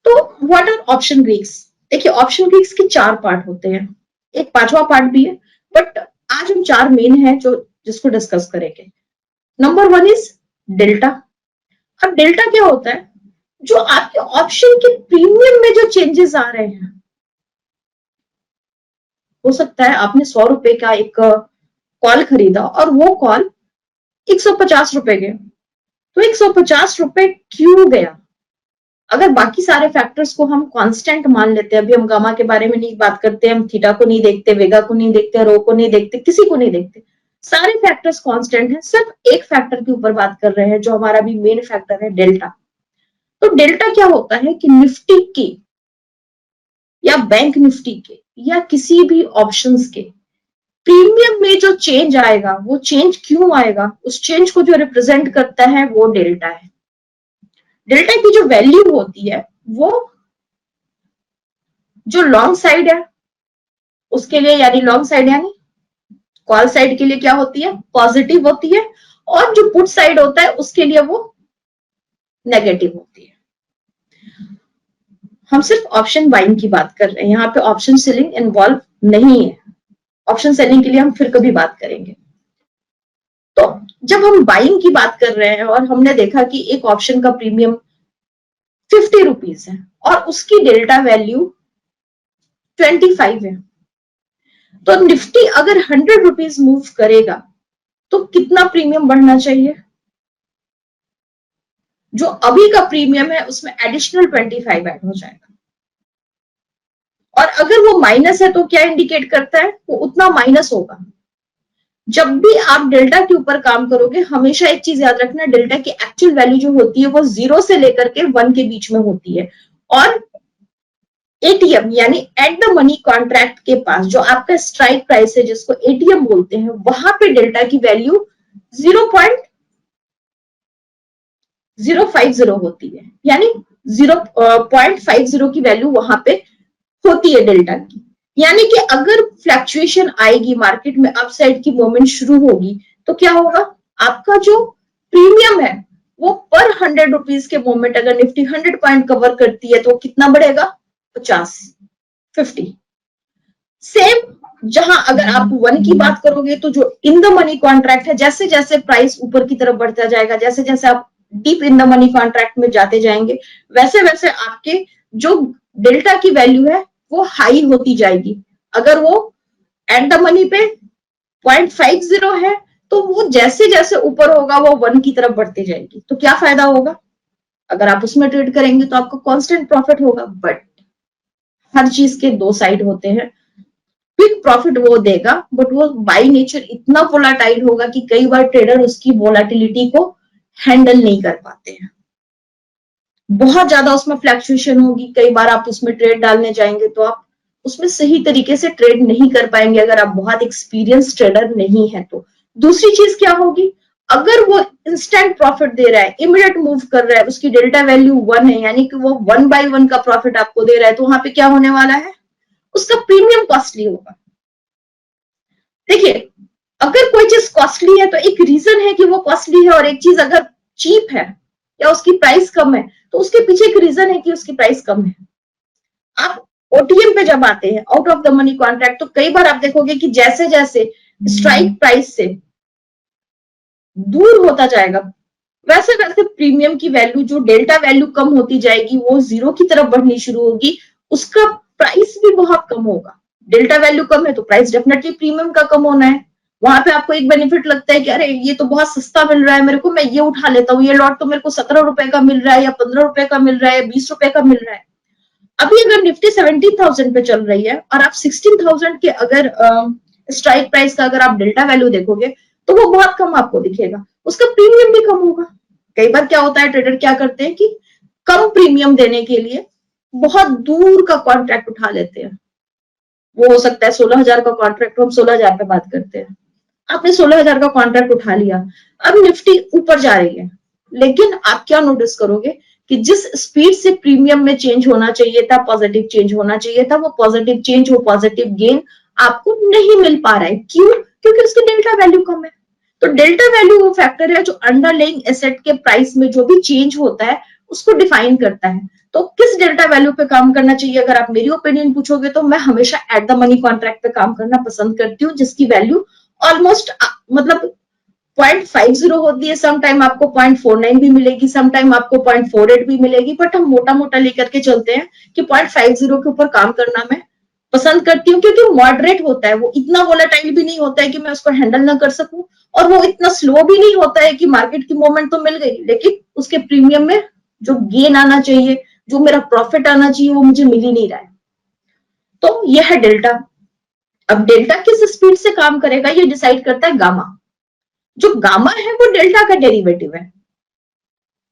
तो व्हाट आर ऑप्शन ग्रीक्स? देखिए, ऑप्शन ग्रीक्स के 4 पार्ट होते हैं, एक 5वां पार्ट भी है, बट आज हम 4 मेन है जो जिसको डिस्कस करेंगे। Number 1 is delta. अब डेल्टा क्या होता है? जो आपके ऑप्शन के प्रीमियम में जो चेंजेस आ रहे हैं, हो सकता है आपने 100 रुपए का एक कॉल खरीदा और वो कॉल 150 रुपए गए, तो 150 रुपए क्यों गया? अगर बाकी सारे फैक्टर्स को हम कांस्टेंट मान लेते हैं, अभी हम गामा के बारे में नहीं बात करते, हम थीटा को नहीं देखते, वेगा को नहीं देखते, रो को नहीं देखते, किसी को नहीं देखते, सारे फैक्टर्स कांस्टेंट हैं, सिर्फ एक फैक्टर के ऊपर बात कर रहे हैं जो हमारा भी मेन फैक्टर है, डेल्टा। तो डेल्टा क्या होता है कि निफ्टी की या बैंक निफ्टी के या किसी भी ऑप्शंस के प्रीमियम में जो चेंज आएगा, वो चेंज क्यों आएगा, उस चेंज को जो रिप्रेजेंट करता है वो डेल्टा है। डेल्टा की जो वैल्यू होती है वो जो लॉन्ग साइड है उसके लिए, यानी लॉन्ग साइड यानी कॉल साइड के लिए क्या होती है? पॉजिटिव होती है, और जो पुट साइड होता है उसके लिए वो नेगेटिव होती है। हम सिर्फ ऑप्शन बाइंग की बात कर रहे हैं, यहाँ पे ऑप्शन सेलिंग इन्वॉल्व नहीं है। ऑप्शन सेलिंग के लिए हम फिर कभी बात करेंगे। तो जब हम बाइंग की बात कर रहे हैं और हमने देखा कि एक ऑप्शन का प्रीमियम 50 रुपीज है और उसकी डेल्टा वैल्यू 25 है, तो निफ्टी अगर 100 रुपीज मूव करेगा तो कितना प्रीमियम बढ़ना चाहिए? जो अभी का प्रीमियम है उसमें एडिशनल 25 ऐड हो जाएगा। और अगर वो माइनस है तो क्या इंडिकेट करता है? वो उतना माइनस होगा। जब भी आप डेल्टा के ऊपर काम करोगे, हमेशा एक चीज याद रखना, डेल्टा की एक्चुअल वैल्यू जो होती है वो 0 से लेकर के 1 के बीच में होती है, और एटीएम यानी एट द मनी कॉन्ट्रैक्ट के पास जो आपका स्ट्राइक प्राइस है, जिसको एटीएम बोलते हैं, वहां पे डेल्टा की वैल्यू 0.050 होती है, यानी 0.50 की वैल्यू वहां पे होती है डेल्टा की। यानी कि अगर फ्लक्चुएशन आएगी मार्केट में, अपसाइड की मूवमेंट शुरू होगी, तो क्या होगा? आपका जो प्रीमियम है वो पर 100 रुपीज के मूवमेंट, अगर निफ्टी 100 पॉइंट कवर करती है तो कितना बढ़ेगा? 50 सेम। जहां अगर आप 1 की बात करोगे तो जो इन द मनी कॉन्ट्रैक्ट है, जैसे जैसे प्राइस ऊपर की तरफ बढ़ता जाएगा, जैसे जैसे आप deep in the money contract में जाते जाएंगे, वैसे वैसे आपके जो डेल्टा की वैल्यू है वो हाई होती जाएगी। अगर वो एट द मनी पे 0.50 है तो वो जैसे जैसे ऊपर होगा वो 1 की तरफ बढ़ती जाएगी। तो क्या फायदा होगा? अगर आप उसमें ट्रेड करेंगे तो आपको कांस्टेंट प्रॉफिट होगा, बट हर चीज के 2 साइड होते हैं। क्विक प्रॉफिट वो देगा, बट वो बाय नेचर इतना वोलाटाइल होगा कि कई बार ट्रेडर उसकी वोलाटिलिटी को हैंडल नहीं कर पाते हैं। बहुत ज्यादा उसमें फ्लक्चुएशन होगी, कई बार आप उसमें ट्रेड डालने जाएंगे तो आप उसमें सही तरीके से ट्रेड नहीं कर पाएंगे, अगर आप बहुत एक्सपीरियंस ट्रेडर नहीं है तो। दूसरी चीज क्या होगी? अगर वो इंस्टेंट प्रॉफिट दे रहा है, इमीडिएट मूव कर रहा है, उसकी डेल्टा वैल्यू 1 है, यानी कि वो 1/1 का प्रॉफिट आपको दे रहा है, तो वहां पे क्या होने वाला है? उसका प्रीमियम कॉस्टली होगा। देखिए, अगर कोई चीज कॉस्टली है तो एक रीजन है कि वो कॉस्टली है, और एक चीज अगर चीप है या उसकी प्राइस कम है तो उसके पीछे एक रीजन है कि उसकी प्राइस कम है। आप ओटीएम पे जब आते हैं, out of the money contract, तो कई बार आप देखोगे कि जैसे जैसे स्ट्राइक प्राइस से दूर होता जाएगा, वैसे वैसे प्रीमियम की वैल्यू, जो डेल्टा वैल्यू कम होती जाएगी, वो 0 की तरफ बढ़नी शुरू होगी, उसका प्राइस भी बहुत कम होगा। डेल्टा वैल्यू कम है तो प्राइस डेफिनेटली प्रीमियम का कम होना है। वहां पे आपको एक बेनिफिट लगता है कि अरे ये तो बहुत सस्ता मिल रहा है मेरे को, मैं ये उठा लेता हूँ, ये लॉट तो मेरे को 17 रुपए का मिल रहा है, या 15 रुपए का मिल रहा है, 20 रुपए का मिल रहा है। अभी अगर निफ्टी 17,000 पे चल रही है और आप 16,000 के अगर स्ट्राइक प्राइस का अगर आप डेल्टा वैल्यू देखोगे तो वो बहुत कम आपको दिखेगा, उसका प्रीमियम भी कम होगा। कई बार क्या होता है, ट्रेडर क्या करते हैं कि कम प्रीमियम देने के लिए बहुत दूर का कॉन्ट्रैक्ट उठा लेते हैं। वो हो सकता है 16,000 का कॉन्ट्रैक्ट, हम 16,000 पे बात करते हैं, आपने 16,000 का कॉन्ट्रैक्ट उठा लिया, अब निफ्टी ऊपर जा रही है, लेकिन आप क्या नोटिस करोगे कि जिस स्पीड से प्रीमियम में चेंज होना चाहिए था, पॉजिटिव चेंज होना चाहिए था, वो पॉजिटिव चेंज, वो पॉजिटिव गेन आपको नहीं मिल पा रहा है। क्यों? क्योंकि उसकी डेल्टा वैल्यू कम है। तो डेल्टा वैल्यू वो फैक्टर है जो अंडरलाइंग एसेट के प्राइस में जो भी चेंज होता है उसको डिफाइन करता है। तो किस डेल्टा वैल्यू पे काम करना चाहिए, अगर आप मेरी ओपिनियन पूछोगे तो मैं हमेशा एट द मनी कॉन्ट्रैक्ट पे काम करना पसंद करती हूँ, जिसकी वैल्यू ऑलमोस्ट मतलब 0.50 होती है, सम टाइम आपको 0.49 भी मिलेगी, सम टाइम आपको 0.48 भी मिलेगी, बट हम मोटा मोटा लेकर के चलते हैं कि 0.50 के ऊपर काम करना मैं पसंद करती हूँ, क्योंकि मॉडरेट होता है, वो इतना वोलेटाइल भी नहीं होता है कि मैं उसको हैंडल ना कर सकूं, और वो इतना स्लो भी नहीं होता है कि मार्केट की मूवमेंट तो मिल गई लेकिन उसके प्रीमियम में जो गेन आना चाहिए, जो मेरा प्रॉफिट आना चाहिए, वो मुझे मिल ही नहीं रहा है। तो यह है डेल्टा। अब डेल्टा किस स्पीड से काम करेगा ये डिसाइड करता है गामा। जो गामा है वो डेल्टा का डेरिवेटिव है।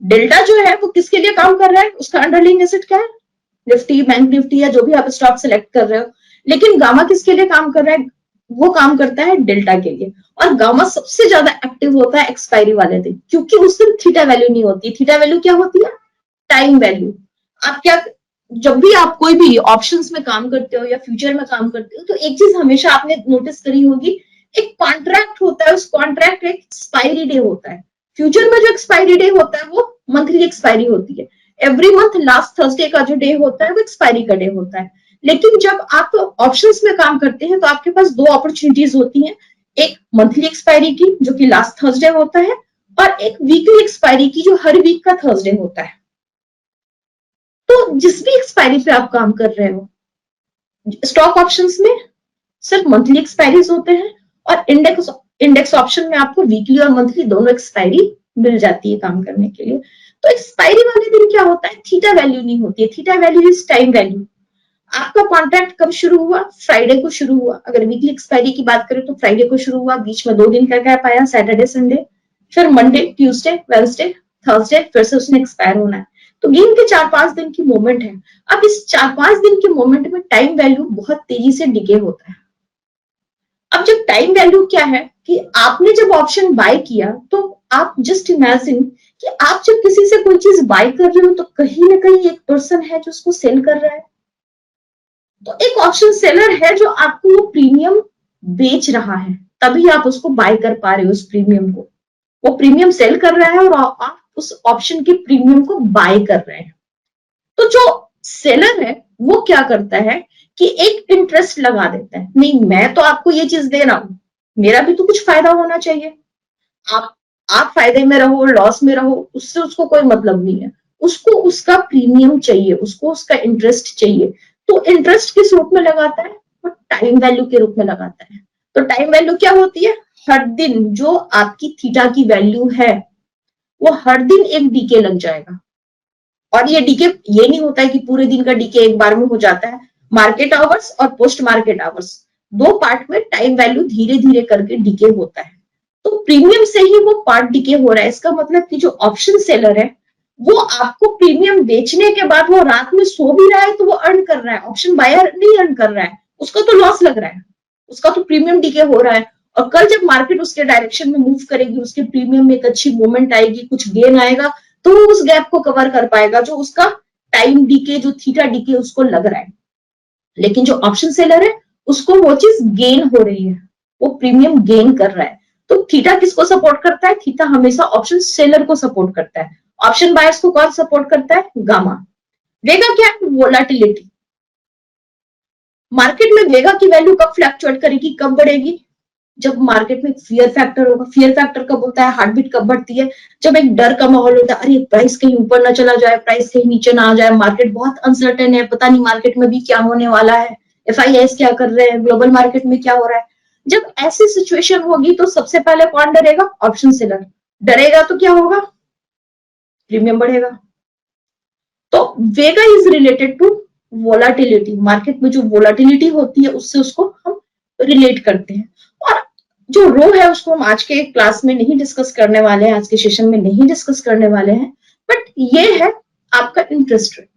डेल्टा जो है वो किसके लिए काम कर रहा है, उसका अंडरलाइंग एसेट क्या है, निफ्टी, बैंक निफ्टी या जो भी आप स्टॉक सेलेक्ट कर रहे हो, लेकिन गामा किसके लिए काम कर रहा है, वो काम करता है डेल्टा के लिए। और गामा सबसे ज्यादा एक्टिव होता है एक्सपायरी वाले दिन, क्योंकि उस दिन थीटा वैल्यू नहीं होती। थीटा वैल्यू क्या होती है, टाइम वैल्यू। आप क्या, जब भी आप कोई भी ऑप्शंस में काम करते हो या फ्यूचर में काम करते हो तो एक चीज हमेशा आपने नोटिस करी होगी, एक कॉन्ट्रैक्ट होता है, उस कॉन्ट्रैक्ट एक एक्सपायरी डे होता है। फ्यूचर में जो एक्सपायरी डे होता है वो मंथली एक्सपायरी होती है, एवरी मंथ लास्ट थर्सडे का जो डे होता है वो एक्सपायरी का डे होता है। लेकिन जब आप ऑप्शंस में काम करते हैं तो आपके पास दो अपॉर्चुनिटीज होती हैं, एक मंथली एक्सपायरी की जो कि लास्ट थर्सडे होता है, और एक वीकली एक्सपायरी की जो हर वीक का थर्सडे होता है। तो जिस भी एक्सपायरी पे आप काम कर रहे हो, स्टॉक ऑप्शंस में सिर्फ मंथली एक्सपायरीज होते हैं, और इंडेक्स इंडेक्स ऑप्शन में आपको वीकली और मंथली दोनों एक्सपायरी मिल जाती है काम करने के लिए। तो एक्सपायरी वाले दिन क्या होता है, थीटा वैल्यू नहीं होती है, theta value is time value. आपका कॉन्ट्रैक्ट कब शुरू हुआ, फ्राइडे को शुरू हुआ, अगर वीकली एक्सपायरी की बात करें तो फ्राइडे को शुरू हुआ, बीच में 2 दिन का गैप आया, सैटरडे संडे, फिर मंडे ट्यूसडे वेडनेसडे थर्सडे, फिर से उसने एक्सपायर होना है। तो गेम के 4-5 दिन की मूवमेंट है। अब इस 4-5 दिन की मूवमेंट में टाइम वैल्यू बहुत तेजी से डिके होता है। अब जब टाइम वैल्यू क्या है कि आपने जब ऑप्शन बाय किया तो आप जस्ट इमेजिन कि आप जब किसी से कोई चीज बाय कर रहे हो तो कहीं ना कहीं एक पर्सन है जो उसको सेल कर रहा है। तो एक ऑप्शन सेलर है जो आपको वो प्रीमियम बेच रहा है, तभी आप उसको बाय कर पा रहे हो उस प्रीमियम को। वो प्रीमियम सेल कर रहा है और आप उस ऑप्शन के प्रीमियम को बाय कर रहे हैं। तो जो सेलर है वो क्या करता है कि एक इंटरेस्ट लगा देता है, नहीं मैं तो आपको ये चीज दे रहा हूं, मेरा भी तो कुछ फायदा होना चाहिए। आप आप फायदे में रहो लॉस में रहो उससे उसको कोई मतलब नहीं है, उसको उसका प्रीमियम चाहिए, उसको उसका इंटरेस्ट चाहिए। तो इंटरेस्ट किस रूप में लगाता है, वो टाइम वैल्यू के रूप में लगाता है। तो टाइम वैल्यू क्या होती है, हर दिन जो आपकी थीटा की वैल्यू है वो हर दिन एक डीके लग जाएगा। और ये डीके ये नहीं होता है कि पूरे दिन का डीके एक बार में हो जाता है, मार्केट आवर्स और पोस्ट मार्केट आवर्स दो पार्ट में टाइम वैल्यू धीरे धीरे करके डीके होता है। तो प्रीमियम से ही वो पार्ट डीके हो रहा है, इसका मतलब कि जो ऑप्शन सेलर है वो आपको प्रीमियम बेचने के बाद वो रात में सो भी रहा है तो वो अर्न कर रहा है, ऑप्शन बायर नहीं अर्न कर रहा है, उसका तो लॉस लग रहा है, उसका तो प्रीमियम डीके हो रहा है। और कल जब मार्केट उसके डायरेक्शन में मूव करेगी, उसके प्रीमियम में एक अच्छी मूवमेंट आएगी, कुछ गेन आएगा, तो वो उस गैप को कवर कर पाएगा जो उसका टाइम डीके, जो थीटा डीके उसको लग रहा है। लेकिन जो ऑप्शन सेलर है उसको वो चीज गेन हो रही है, वो प्रीमियम गेन कर रहा है। तो थीटा किसको सपोर्ट करता है, थीटा हमेशा ऑप्शन सेलर को सपोर्ट करता है। ऑप्शन बायर्स को कौन सपोर्ट करता है, गामा। वेगा क्या है, वोलाटिलिटी। मार्केट में वेगा की वैल्यू कब फ्लक्चुएट करेगी, कब बढ़ेगी, जब मार्केट में फियर फैक्टर होगा। फियर फैक्टर कब होता है, हार्ट बीट कब बढ़ती है, जब एक डर का माहौल होता है, अरे प्राइस कहीं ऊपर ना चला जाए, प्राइस कहीं नीचे ना आ जाए, मार्केट बहुत अनसर्टेन है, पता नहीं मार्केट में भी क्या होने वाला है, FIIs क्या कर रहे हैं, ग्लोबल मार्केट में क्या हो रहा है। जब ऐसी सिचुएशन होगी तो सबसे पहले कौन डरेगा, ऑप्शन सेलर डरेगा, तो क्या होगा, प्रीमियम बढ़ेगा। तो vega is related to volatility, market में जो वोलाटिलिटी होती है उससे उसको हम रिलेट करते हैं। और जो रो है उसको हम आज के क्लास में नहीं डिस्कस करने वाले हैं, आज के सेशन में नहीं डिस्कस करने वाले हैं, बट ये है आपका इंटरेस्ट रेट।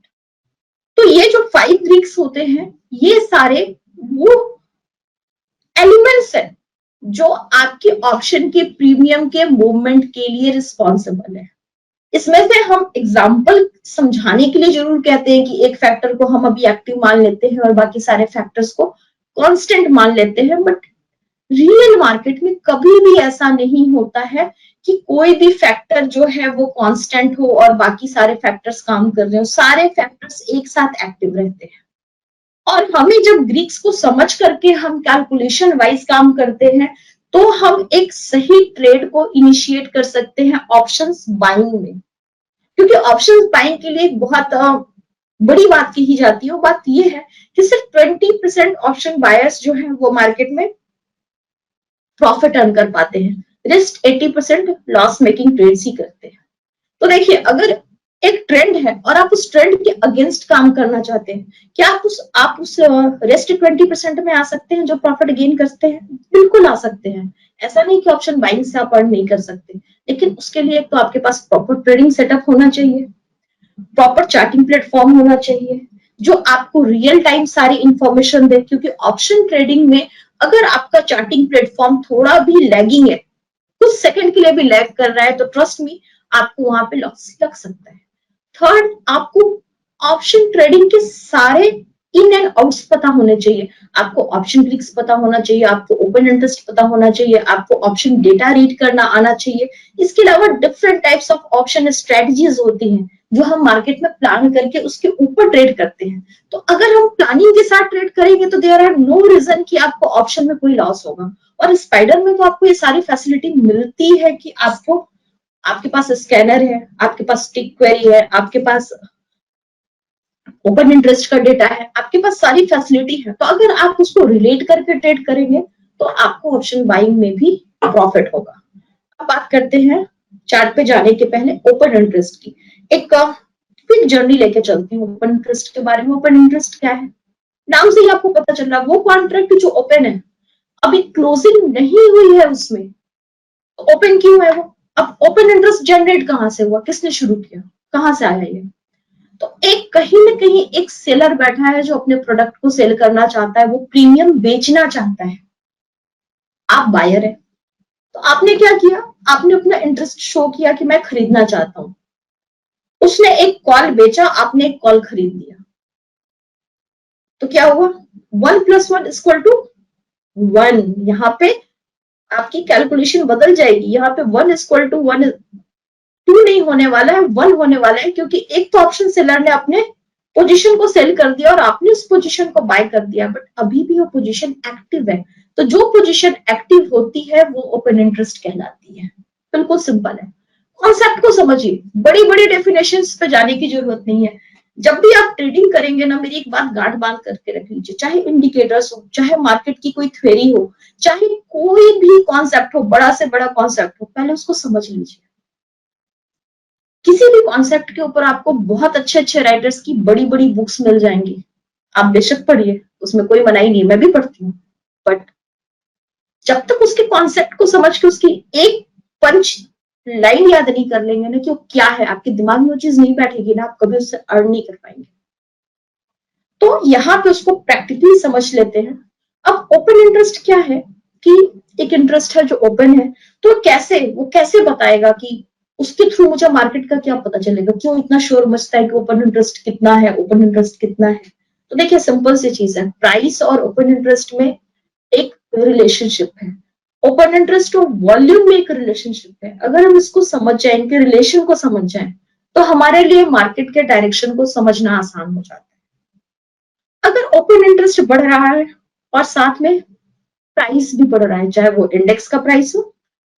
तो ये जो 5 ग्रीक्स होते हैं ये सारे वो एलिमेंट्स हैं जो आपके ऑप्शन के प्रीमियम के मूवमेंट के लिए रिस्पॉन्सिबल है। इसमें से हम एग्जाम्पल समझाने के लिए जरूर कहते हैं कि एक फैक्टर को हम अभी एक्टिव मान लेते हैं और बाकी सारे फैक्टर्स को कांस्टेंट मान लेते हैं, बट रियल मार्केट में कभी भी ऐसा नहीं होता है कि कोई भी फैक्टर जो है वो कांस्टेंट हो और बाकी सारे फैक्टर्स काम कर रहे हो। सारे फैक्टर्स एक साथ एक्टिव रहते हैं। और हमें जब ग्रीक्स को समझ करके हम कैलकुलेशन वाइज काम करते हैं तो हम एक सही ट्रेड को इनिशिएट कर सकते हैं ऑप्शंस बाइंग में। क्योंकि ऑप्शंस बाइंग के लिए बहुत बड़ी बात कही जाती है, वो बात ये है कि सिर्फ 20% ऑप्शन बायर्स जो है वो मार्केट में प्रॉफिट अर्न कर पाते हैं, रेस्ट 80% लॉस मेकिंग ट्रेड्स ही करते हैं। तो देखिए, अगर एक ट्रेंड है और आप उस ट्रेंड के अगेंस्ट काम करना चाहते हैं, क्या आप उस रेस्ट 20% में आ सकते हैं जो प्रॉफिट गेन करते हैं? बिल्कुल आ सकते हैं। ऐसा नहीं कि ऑप्शन बाइंग से आप अर्न नहीं कर सकते, लेकिन उसके लिए तो आपके पास प्रॉपर ट्रेडिंग सेटअप होना चाहिए, प्रॉपर चार्टिंग प्लेटफॉर्म होना चाहिए जो आपको रियल टाइम सारी इंफॉर्मेशन दे। क्योंकि ऑप्शन ट्रेडिंग में अगर आपका चार्टिंग प्लेटफॉर्म थोड़ा भी लैगिंग है, कुछ सेकंड के लिए भी लैग कर रहा है, तो ट्रस्ट मी आपको वहां पे लॉस लग सकता है। थर्ड, आपको ऑप्शन ट्रेडिंग के सारे इन एंड आउट्स पता होने चाहिए। आपको ऑप्शन क्लिक्स पता होना चाहिए, आपको ओपन इंटरेस्ट पता होना चाहिए, आपको ऑप्शन डेटा रीड करना आना चाहिए। इसके अलावा different types of option strategies होती हैं जो हम मार्केट में प्लान करके उसके ऊपर ट्रेड करते हैं। तो अगर हम प्लानिंग के साथ ट्रेड करेंगे तो देयर आर नो रीजन कि आपको ऑप्शन में कोई लॉस होगा। और स्पाइडर में तो आपको ये सारी फैसिलिटी मिलती है कि आपके पास स्कैनर है, आपके पास टिक क्वेरी है, आपके पास ओपन इंटरेस्ट का डेटा है, आपके पास सारी फैसिलिटी है। तो अगर आप उसको रिलेट करके ट्रेड करेंगे तो आपको ऑप्शन बाइंग में भी प्रॉफिट होगा। अब बात करते हैं चार्ट पे जाने के पहले ओपन इंटरेस्ट की। एक क्विक जर्नी लेके चलती हूँ ओपन इंटरेस्ट के बारे में। ओपन इंटरेस्ट क्या है? नाम से ही आपको पता चल रहा है, वो कॉन्ट्रैक्ट जो ओपन है, अभी क्लोजिंग नहीं हुई है उसमें, तो ओपन क्यों है वो? अब ओपन इंटरेस्ट जनरेट कहां से हुआ, किसने शुरू किया, कहां से आया ये? तो एक कहीं ना कहीं एक सेलर बैठा है जो अपने प्रोडक्ट को सेल करना चाहता है, वो प्रीमियम बेचना चाहता है। आप बायर है, तो आपने क्या किया? आपने अपना इंटरेस्ट शो किया कि मैं खरीदना चाहता हूं। उसने एक कॉल बेचा, आपने एक कॉल खरीद लिया, तो क्या हुआ? 1 + 1 = 1। यहाँ पे आपकी कैलकुलेशन बदल जाएगी। यहाँ पे 1 = 1 2 नहीं होने वाला है, 1 होने वाला है, क्योंकि एक तो ऑप्शन सेलर ने अपने पोजीशन को सेल कर दिया और आपने उस पोजीशन को बाय कर दिया, बट अभी भी वो पोजीशन एक्टिव है। तो जो पोजीशन एक्टिव होती है वो ओपन इंटरेस्ट कहलाती है। बिल्कुल सिंपल है, कॉन्सेप्ट को समझिए, बड़ी बड़ी डेफिनेशंस पे जाने की जरूरत नहीं है। जब भी आप ट्रेडिंग करेंगे ना, मेरी एक बात गांठ बांध करके रख लीजिए, चाहे इंडिकेटर्स हो, चाहे मार्केट की कोई थ्योरी हो, चाहे कोई भी कॉन्सेप्ट हो, बड़ा से बड़ा कॉन्सेप्ट हो, पहले उसको समझ लीजिए। किसी भी कॉन्सेप्ट के ऊपर आपको बहुत अच्छे अच्छे राइटर्स की बड़ी बड़ी बुक्स मिल जाएंगी, आप बेशक पढ़िए, उसमें कोई मनाही नहीं, मैं भी पढ़ती हूँ। बट जब तक उसके कॉन्सेप्ट को समझ के उसकी एक पंच लाइन याद नहीं कर लेंगे ना कि वो क्या है, आपके दिमाग में वो चीज नहीं बैठेगी ना, आप कभी उससे अर्न नहीं कर पाएंगे। तो यहाँ पे उसको प्रैक्टिकली समझ लेते हैं। अब ओपन इंटरेस्ट क्या है कि एक इंटरेस्ट है जो ओपन है, तो वो कैसे बताएगा कि उसके थ्रू मुझे मार्केट का क्या पता चलेगा? क्यों इतना शोर मचता है कि ओपन इंटरेस्ट कितना है, ओपन इंटरेस्ट कितना है? तो देखिए, सिंपल सी चीज है, प्राइस और ओपन इंटरेस्ट में एक रिलेशनशिप है, ओपन इंटरेस्ट और वॉल्यूम में एक रिलेशनशिप है। अगर हम इसको समझ जाए, इनके रिलेशन को समझ जाए, तो हमारे लिए मार्केट के डायरेक्शन को समझना आसान हो जाता है। अगर ओपन इंटरेस्ट बढ़ रहा है और साथ में प्राइस भी बढ़ रहा है, चाहे वो इंडेक्स का प्राइस हो,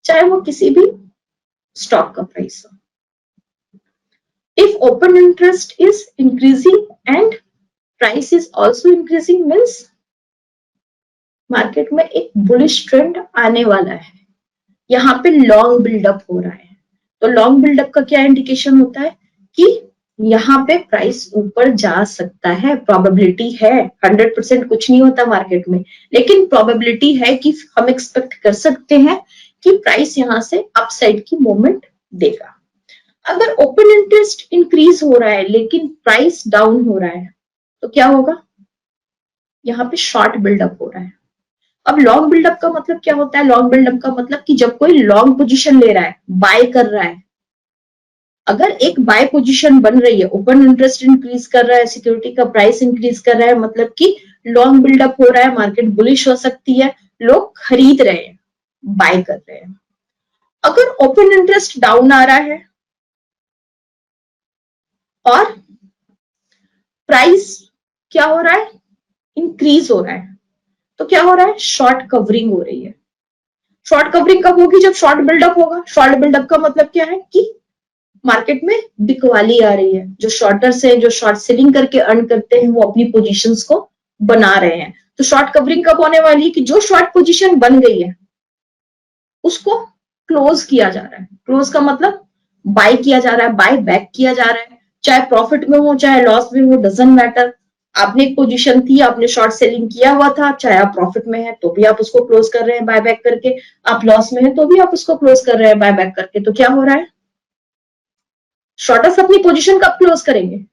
चाहे वो किसी भी स्टॉक का प्राइस हो, if open interest is increasing and price is also increasing, means market में एक बुलिश ट्रेंड आने वाला है। यहाँ पे लॉन्ग बिल्डअप हो रहा है। तो लॉन्ग बिल्डअप का क्या इंडिकेशन होता है कि यहाँ पे प्राइस ऊपर जा सकता है, प्रोबेबिलिटी है। 100% कुछ नहीं होता मार्केट में, लेकिन प्रोबेबिलिटी है कि हम एक्सपेक्ट कर सकते हैं कि प्राइस यहाँ से अपसाइड की मूवमेंट देगा। अगर ओपन इंटरेस्ट इंक्रीज हो रहा है लेकिन प्राइस डाउन हो रहा है तो क्या होगा? यहाँ पे शॉर्ट बिल्डअप हो रहा है। अब लॉन्ग बिल्डअप का मतलब क्या होता है? लॉन्ग बिल्डअप का मतलब कि जब कोई लॉन्ग पोजीशन ले रहा है, बाय कर रहा है, अगर एक बाय पोजीशन बन रही है, ओपन इंटरेस्ट इंक्रीज कर रहा है, सिक्योरिटी का प्राइस इंक्रीज कर रहा है, मतलब कि लॉन्ग बिल्डअप हो रहा है, मार्केट बुलिश हो सकती है, लोग खरीद रहे हैं, बाय कर रहे हैं। अगर ओपन इंटरेस्ट डाउन आ रहा है और प्राइस क्या हो रहा है? इंक्रीज हो रहा है, तो क्या हो रहा है? शॉर्ट कवरिंग हो रही है। शॉर्ट कवरिंग कब होगी? जब शॉर्ट बिल्डअप होगा। शॉर्ट बिल्डअप का मतलब क्या है कि मार्केट में बिकवाली आ रही है, जो शॉर्टर्स हैं, जो शॉर्ट सेलिंग करके अर्न करते हैं, वो अपनी पोजीशंस को बना रहे हैं। तो शॉर्ट कवरिंग कब होने वाली है? कि जो शॉर्ट पोजीशन बन गई है उसको क्लोज किया जा रहा है। क्लोज का मतलब बाय किया जा रहा है, बाय बैक किया जा रहा है, चाहे प्रॉफिट में हो चाहे लॉस में हो, डजंट मैटर। आपने एक पोजीशन थी, आपने शॉर्ट सेलिंग किया हुआ था, चाहे आप प्रॉफिट में है तो भी आप उसको क्लोज कर रहे हैं बाय बैक करके, आप लॉस में है तो भी आप उसको क्लोज कर रहे हैं बाय बैक करके। तो क्या हो रहा है? शॉर्टर्स अपनी पोजीशन कब क्लोज करेंगे?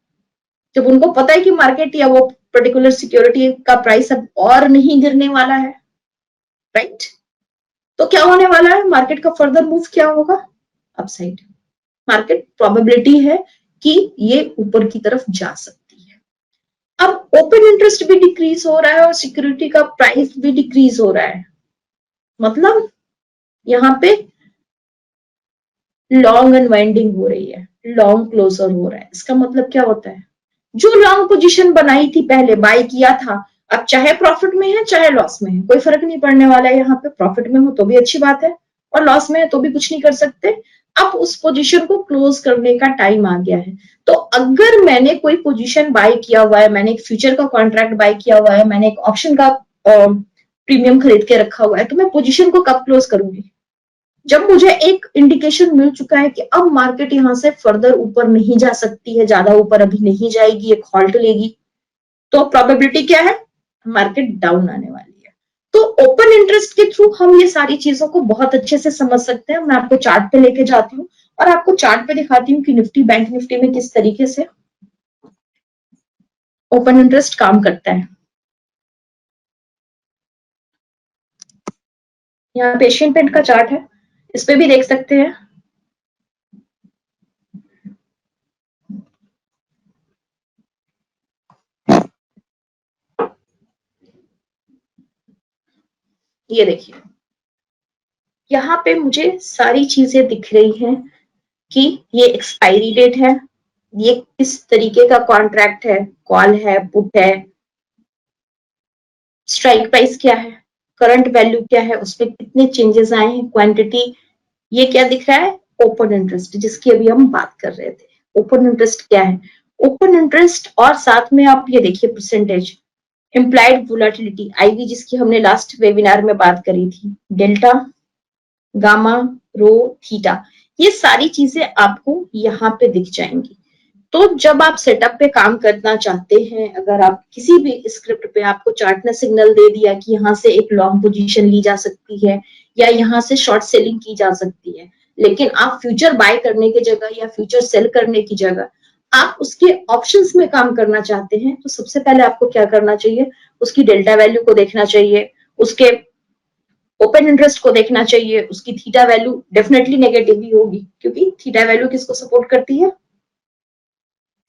जब उनको पता है कि मार्केट या वो पर्टिकुलर सिक्योरिटी का प्राइस अब और नहीं गिरने वाला है, राइट? तो क्या होने वाला है? मार्केट का फर्दर मूव क्या होगा? अपसाइड। मार्केट प्रोबेबिलिटी है कि ये ऊपर की तरफ जा सकती है। अब ओपन इंटरेस्ट भी डिक्रीज हो रहा है और सिक्योरिटी का प्राइस भी डिक्रीज हो रहा है, मतलब यहाँ पे लॉन्ग अनवाइंडिंग हो रही है, लॉन्ग क्लोजर हो रहा है। इसका मतलब क्या होता है? जो लॉन्ग पोजीशन बनाई थी, पहले बाय किया था, अब चाहे प्रॉफिट में है चाहे लॉस में है, कोई फर्क नहीं पड़ने वाला है। यहाँ पे प्रॉफिट में हो तो भी अच्छी बात है और लॉस में है तो भी कुछ नहीं कर सकते। अब उस पोजीशन को क्लोज करने का टाइम आ गया है। तो अगर मैंने कोई पोजीशन बाय किया हुआ है, मैंने एक फ्यूचर का कॉन्ट्रैक्ट बाय किया हुआ है, मैंने एक ऑप्शन का प्रीमियम खरीद के रखा हुआ है, तो मैं पोजीशन को कब क्लोज करूंगी? जब मुझे एक इंडिकेशन मिल चुका है कि अब मार्केट यहाँ से फर्दर ऊपर नहीं जा सकती है, ज्यादा ऊपर अभी नहीं जाएगी, एक हॉल्ट लेगी, तो प्रोबेबिलिटी क्या है? मार्केट डाउन आने वाली है। तो ओपन इंटरेस्ट के थ्रू हम ये सारी चीजों को बहुत अच्छे से समझ सकते हैं। मैं आपको चार्ट पे लेके जाती हूँ और आपको चार्ट पे दिखाती हूँ कि निफ्टी बैंक निफ्टी में किस तरीके से ओपन इंटरेस्ट काम करता है। यहाँ पे एशियन पेंट का चार्ट है, इस पे भी देख सकते हैं। ये देखिए, यहाँ पे मुझे सारी चीजें दिख रही हैं कि ये एक्सपायरी डेट है, ये किस तरीके का कॉन्ट्रैक्ट है, कॉल है, पुट है, स्ट्राइक प्राइस क्या है, करंट वैल्यू क्या है, उसमें कितने चेंजेस आए हैं, क्वांटिटी। ये क्या दिख रहा है? ओपन इंटरेस्ट, जिसकी अभी हम बात कर रहे थे। ओपन इंटरेस्ट क्या है? ओपन इंटरेस्ट और साथ में आप ये देखिए परसेंटेज, इम्प्लाइड वोलेटिलिटी, आईवी, जिसकी हमने लास्ट वेबिनार में बात करी थी, डेल्टा, गामा, रो, थीटा, ये सारी चीजें आपको यहाँ पे दिख जाएंगी। तो जब आप सेटअप पे काम करना चाहते हैं, अगर आप किसी भी स्क्रिप्ट पे आपको चार्ट ने सिग्नल दे दिया कि यहाँ से एक लॉन्ग पोजीशन ली जा सकती है या यहाँ से शॉर्ट सेलिंग की जा सकती है, लेकिन आप फ्यूचर बाय करने की जगह या फ्यूचर सेल करने की जगह आप उसके ऑप्शंस में काम करना चाहते हैं, तो सबसे पहले आपको क्या करना चाहिए? उसकी डेल्टा वैल्यू को देखना चाहिए, उसके ओपन इंटरेस्ट को देखना चाहिए, उसकी थीटा वैल्यू डेफिनेटली नेगेटिव ही होगी, क्योंकि थीटा वैल्यू किसको सपोर्ट करती है?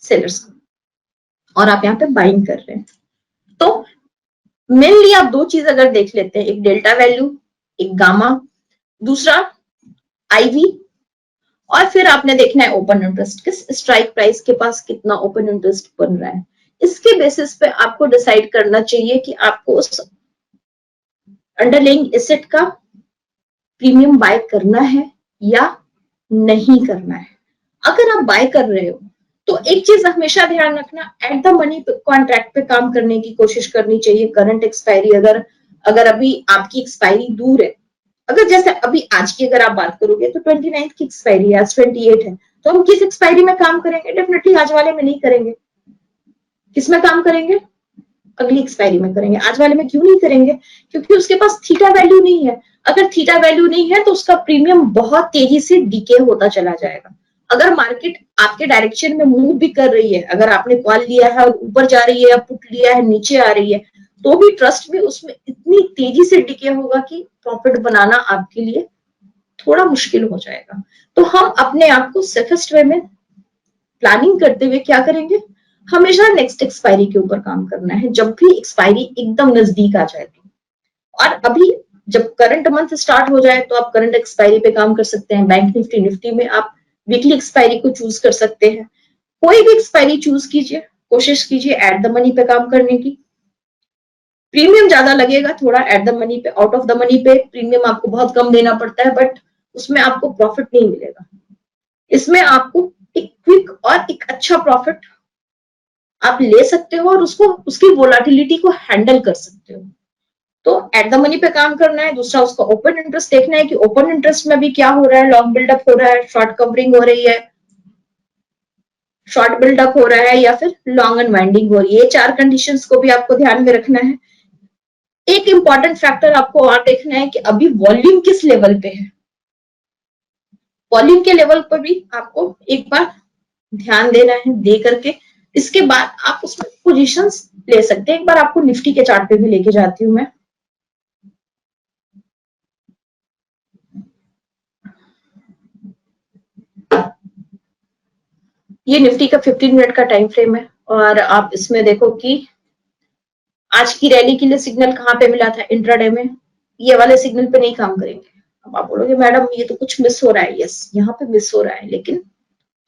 सेलर्स को। और आप यहाँ पे बाइंग कर रहे हैं, तो मेनली आप दो चीज अगर देख लेते हैं, एक डेल्टा वैल्यू, एक गामा, दूसरा आईवी, और फिर आपने देखना है ओपन इंटरेस्ट, किस स्ट्राइक प्राइस के पास कितना ओपन इंटरेस्ट बन रहा है। इसके बेसिस पे आपको डिसाइड करना चाहिए कि आपको उस अंडरलाइंग एसेट का प्रीमियम बाय करना है या नहीं करना है। अगर आप बाय कर रहे हो तो एक चीज हमेशा ध्यान रखना, एट द मनी कॉन्ट्रैक्ट पे काम करने की कोशिश करनी चाहिए। करंट एक्सपायरी अगर अगर अभी आपकी एक्सपायरी दूर है, अगर जैसे अभी आज की अगर आप बात करोगे तो 29 की एक्सपायरी है, आज 28 है, तो हम किस एक्सपायरी में काम करेंगे? डेफिनेटली आज वाले में नहीं करेंगे। किस में काम करेंगे? अगली एक्सपायरी में करेंगे। आज वाले में क्यों नहीं करेंगे? क्योंकि उसके पास थीटा वैल्यू नहीं है। अगर थीटा वैल्यू नहीं है तो उसका प्रीमियम बहुत तेजी से डीके होता चला जाएगा। अगर मार्केट आपके डायरेक्शन में मूव भी कर रही है, अगर आपने कॉल लिया है और ऊपर जा रही है या पुट लिया है नीचे आ रही है, तो भी ट्रस्ट में उसमें इतनी तेजी से डीके होगा कि प्रॉफिट बनाना आपके लिए थोड़ा मुश्किल हो जाएगा। तो हम अपने आप को सेफेस्ट वे में प्लानिंग करते हुए क्या करेंगे? हमेशा नेक्स्ट एक्सपायरी के ऊपर काम करना है जब भी एक्सपायरी एकदम नजदीक आ जाए। और अभी जब करंट मंथ स्टार्ट हो जाए तो आप करंट एक्सपायरी पे काम कर सकते हैं। बैंक निफ्टी निफ्टी में आप वीकली एक्सपायरी को चूज कर सकते हैं। कोई भी एक्सपायरी चूज कीजिए, कोशिश कीजिए एट द मनी पे काम करने की। प्रीमियम ज्यादा लगेगा थोड़ा एट द मनी पे, आउट ऑफ द मनी पे प्रीमियम आपको बहुत कम देना पड़ता है, बट उसमें आपको प्रॉफिट नहीं मिलेगा। इसमें आपको एक क्विक और एक अच्छा प्रॉफिट आप ले सकते हो और उसको उसकी वोलाटिलिटी को हैंडल कर सकते हो। तो एट द मनी पे काम करना है। दूसरा उसका ओपन इंटरेस्ट देखना है कि ओपन इंटरेस्ट में भी क्या हो रहा है, लॉन्ग बिल्डअप हो रहा है, शॉर्ट कवरिंग हो रही है, शॉर्ट बिल्डअप हो रहा है या फिर लॉन्ग अनवाइंडिंग हो रही है। ये चार कंडीशंस को भी आपको ध्यान में रखना है। एक इंपॉर्टेंट फैक्टर आपको और देखना है कि अभी वॉल्यूम किस लेवल पे है। वॉल्यूम के लेवल पर भी आपको एक बार ध्यान देना है। दे करके इसके बाद आप उसमें पोजीशंस ले सकते हैं। एक बार आपको निफ्टी के चार्ट पे भी लेके जाती हूँ मैं। ये निफ्टी का 15 मिनट का टाइम फ्रेम है और आप इसमें देखो कि आज की रैली के लिए सिग्नल कहाँ पे मिला था? इंट्राडे में। ये वाले सिग्नल पे नहीं काम करेंगे। अब आप बोलोगे मैडम ये तो कुछ मिस हो रहा है। यस, यहाँ पे मिस हो रहा है, लेकिन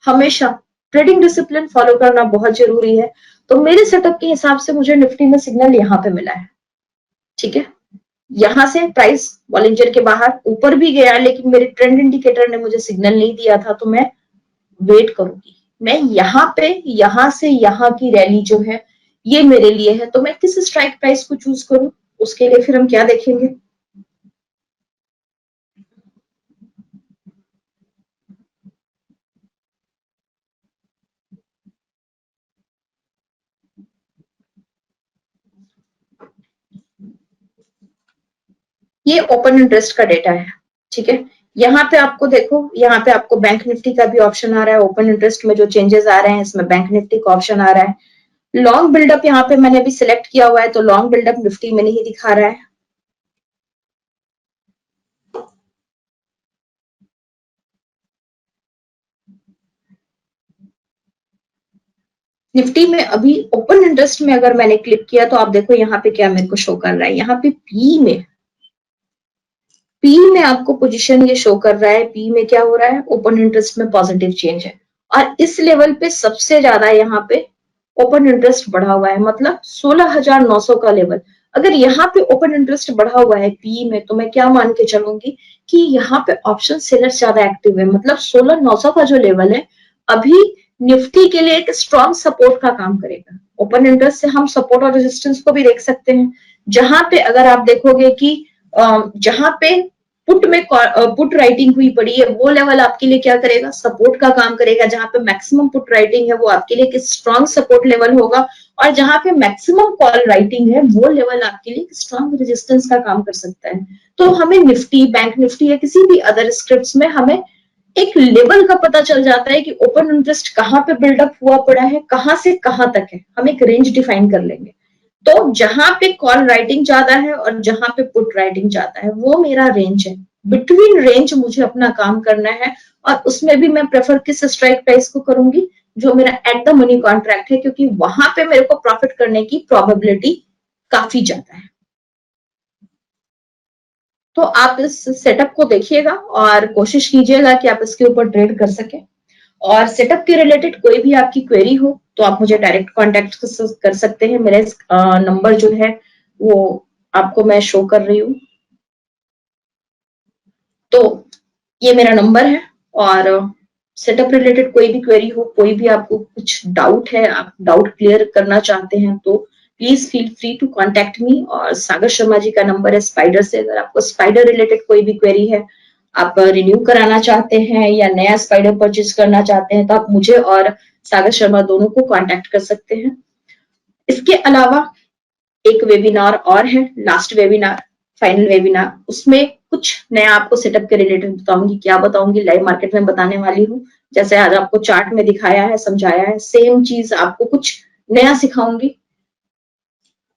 हमेशा ट्रेडिंग डिसिप्लिन फॉलो करना बहुत जरूरी है। तो मेरे सेटअप के हिसाब से मुझे निफ्टी में सिग्नल यहाँ पे मिला है। ठीक है, यहाँ से प्राइस बॉलिंजर के बाहर ऊपर भी गया, लेकिन मेरे ट्रेंड इंडिकेटर ने मुझे सिग्नल नहीं दिया था, तो मैं वेट करूंगी। मैं यहाँ पे यहाँ से यहाँ की रैली जो है ये मेरे लिए है, तो मैं किस स्ट्राइक प्राइस को चूज करूं? उसके लिए फिर हम क्या देखेंगे? ये ओपन इंटरेस्ट का डेटा है। ठीक है, यहाँ पे आपको देखो, यहाँ पे आपको बैंक निफ्टी का भी ऑप्शन आ रहा है। ओपन इंटरेस्ट में जो चेंजेस आ रहे हैं इसमें बैंक निफ्टी का ऑप्शन आ रहा है। लॉन्ग बिल्डअप यहाँ पे मैंने अभी सिलेक्ट किया हुआ है, तो लॉन्ग बिल्डअप निफ्टी में नहीं दिखा रहा है। निफ्टी में अभी ओपन इंटरेस्ट में अगर मैंने क्लिक किया तो आप देखो यहाँ पे क्या मेरे को शो कर रहा है। यहाँ पे पी में आपको पोजीशन ये शो कर रहा है। पी में क्या हो रहा है? ओपन इंटरेस्ट में पॉजिटिव चेंज है और इस लेवल पे सबसे ज्यादा यहाँ पे ओपन इंटरेस्ट बढ़ा हुआ है, मतलब 16,900 का लेवल। अगर यहाँ पे ओपन इंटरेस्ट बढ़ा हुआ है पी में, तो मैं क्या मान के चलूंगी कि यहाँ पे ऑप्शन सेलर्स ज्यादा एक्टिव है, मतलब 16,900 का जो लेवल है अभी निफ्टी के लिए एक स्ट्रॉन्ग सपोर्ट का काम करेगा। ओपन इंटरेस्ट से हम सपोर्ट और रेजिस्टेंस को भी देख सकते हैं, जहां पे अगर आप देखोगे कि जहां पे पुट राइटिंग हुई पड़ी है, वो लेवल आपके लिए क्या करेगा? सपोर्ट का काम करेगा। जहां पे मैक्सिमम पुट राइटिंग है वो आपके लिए एक स्ट्रॉन्ग सपोर्ट लेवल होगा, और जहां पे मैक्सिमम कॉल राइटिंग है वो लेवल आपके लिए स्ट्रॉन्ग रेजिस्टेंस का काम कर सकता है। तो हमें निफ्टी, बैंक निफ्टी या किसी भी अदर स्क्रिप्ट्स में हमें एक लेवल का पता चल जाता है कि ओपन इंटरेस्ट कहाँ पे बिल्डअप हुआ पड़ा है, कहाँ से कहाँ तक है। हम एक रेंज डिफाइन कर लेंगे। तो जहां पे कॉल राइटिंग ज्यादा है और जहां पे पुट राइटिंग ज्यादा है वो मेरा रेंज है। बिटवीन रेंज मुझे अपना काम करना है, और उसमें भी मैं प्रेफर किस स्ट्राइक प्राइस को करूंगी? जो मेरा एट द मनी कॉन्ट्रैक्ट है, क्योंकि वहां पे मेरे को प्रॉफिट करने की प्रोबेबिलिटी काफी ज्यादा है। तो आप इस सेटअप को देखिएगा और कोशिश कीजिएगा कि आप इसके ऊपर ट्रेड कर सके। और सेटअप के रिलेटेड कोई भी आपकी क्वेरी हो तो आप मुझे डायरेक्ट कांटेक्ट कर सकते हैं। मेरा नंबर जो है वो आपको मैं शो कर रही हूँ। तो ये मेरा नंबर है, और सेटअप रिलेटेड कोई भी क्वेरी हो, कोई भी आपको कुछ डाउट है, आप डाउट क्लियर करना चाहते हैं, तो please feel free to contact me. और सागर शर्मा जी का नंबर है स्पाइडर से। अगर आपको स्पाइडर रिलेटेड कोई भी क्वेरी है आप रिन्यू कराना चाहते हैं या नया स्पाइडर परचेज करना चाहते हैं तो आप मुझे और सागर शर्मा दोनों को कांटेक्ट कर सकते हैं। इसके अलावा एक वेबिनार और है, लास्ट वेबिनार, फाइनल वेबिनार, उसमें कुछ नया आपको सेटअप के रिलेटेड बताऊंगी। क्या बताऊंगी? लाइव मार्केट में बताने वाली हूँ। जैसे आज आपको चार्ट में दिखाया है, समझाया है, सेम चीज आपको कुछ नया सिखाऊंगी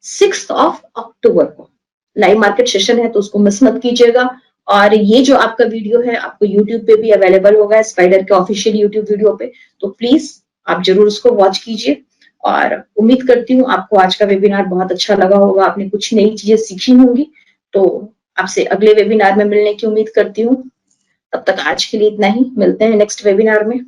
6 अक्टूबर को लाइव मार्केट सेशन है, तो उसको मिस मत कीजिएगा। और ये जो आपका वीडियो है आपको यूट्यूब पे भी अवेलेबल होगा, स्पाइडर के ऑफिशियल यूट्यूब वीडियो पे, तो प्लीज आप जरूर उसको वॉच कीजिए। और उम्मीद करती हूँ आपको आज का वेबिनार बहुत अच्छा लगा होगा, आपने कुछ नई चीजें सीखी होंगी। तो आपसे अगले वेबिनार में मिलने की उम्मीद करती हूँ। तब तक आज के लिए इतना ही, मिलते हैं नेक्स्ट वेबिनार में।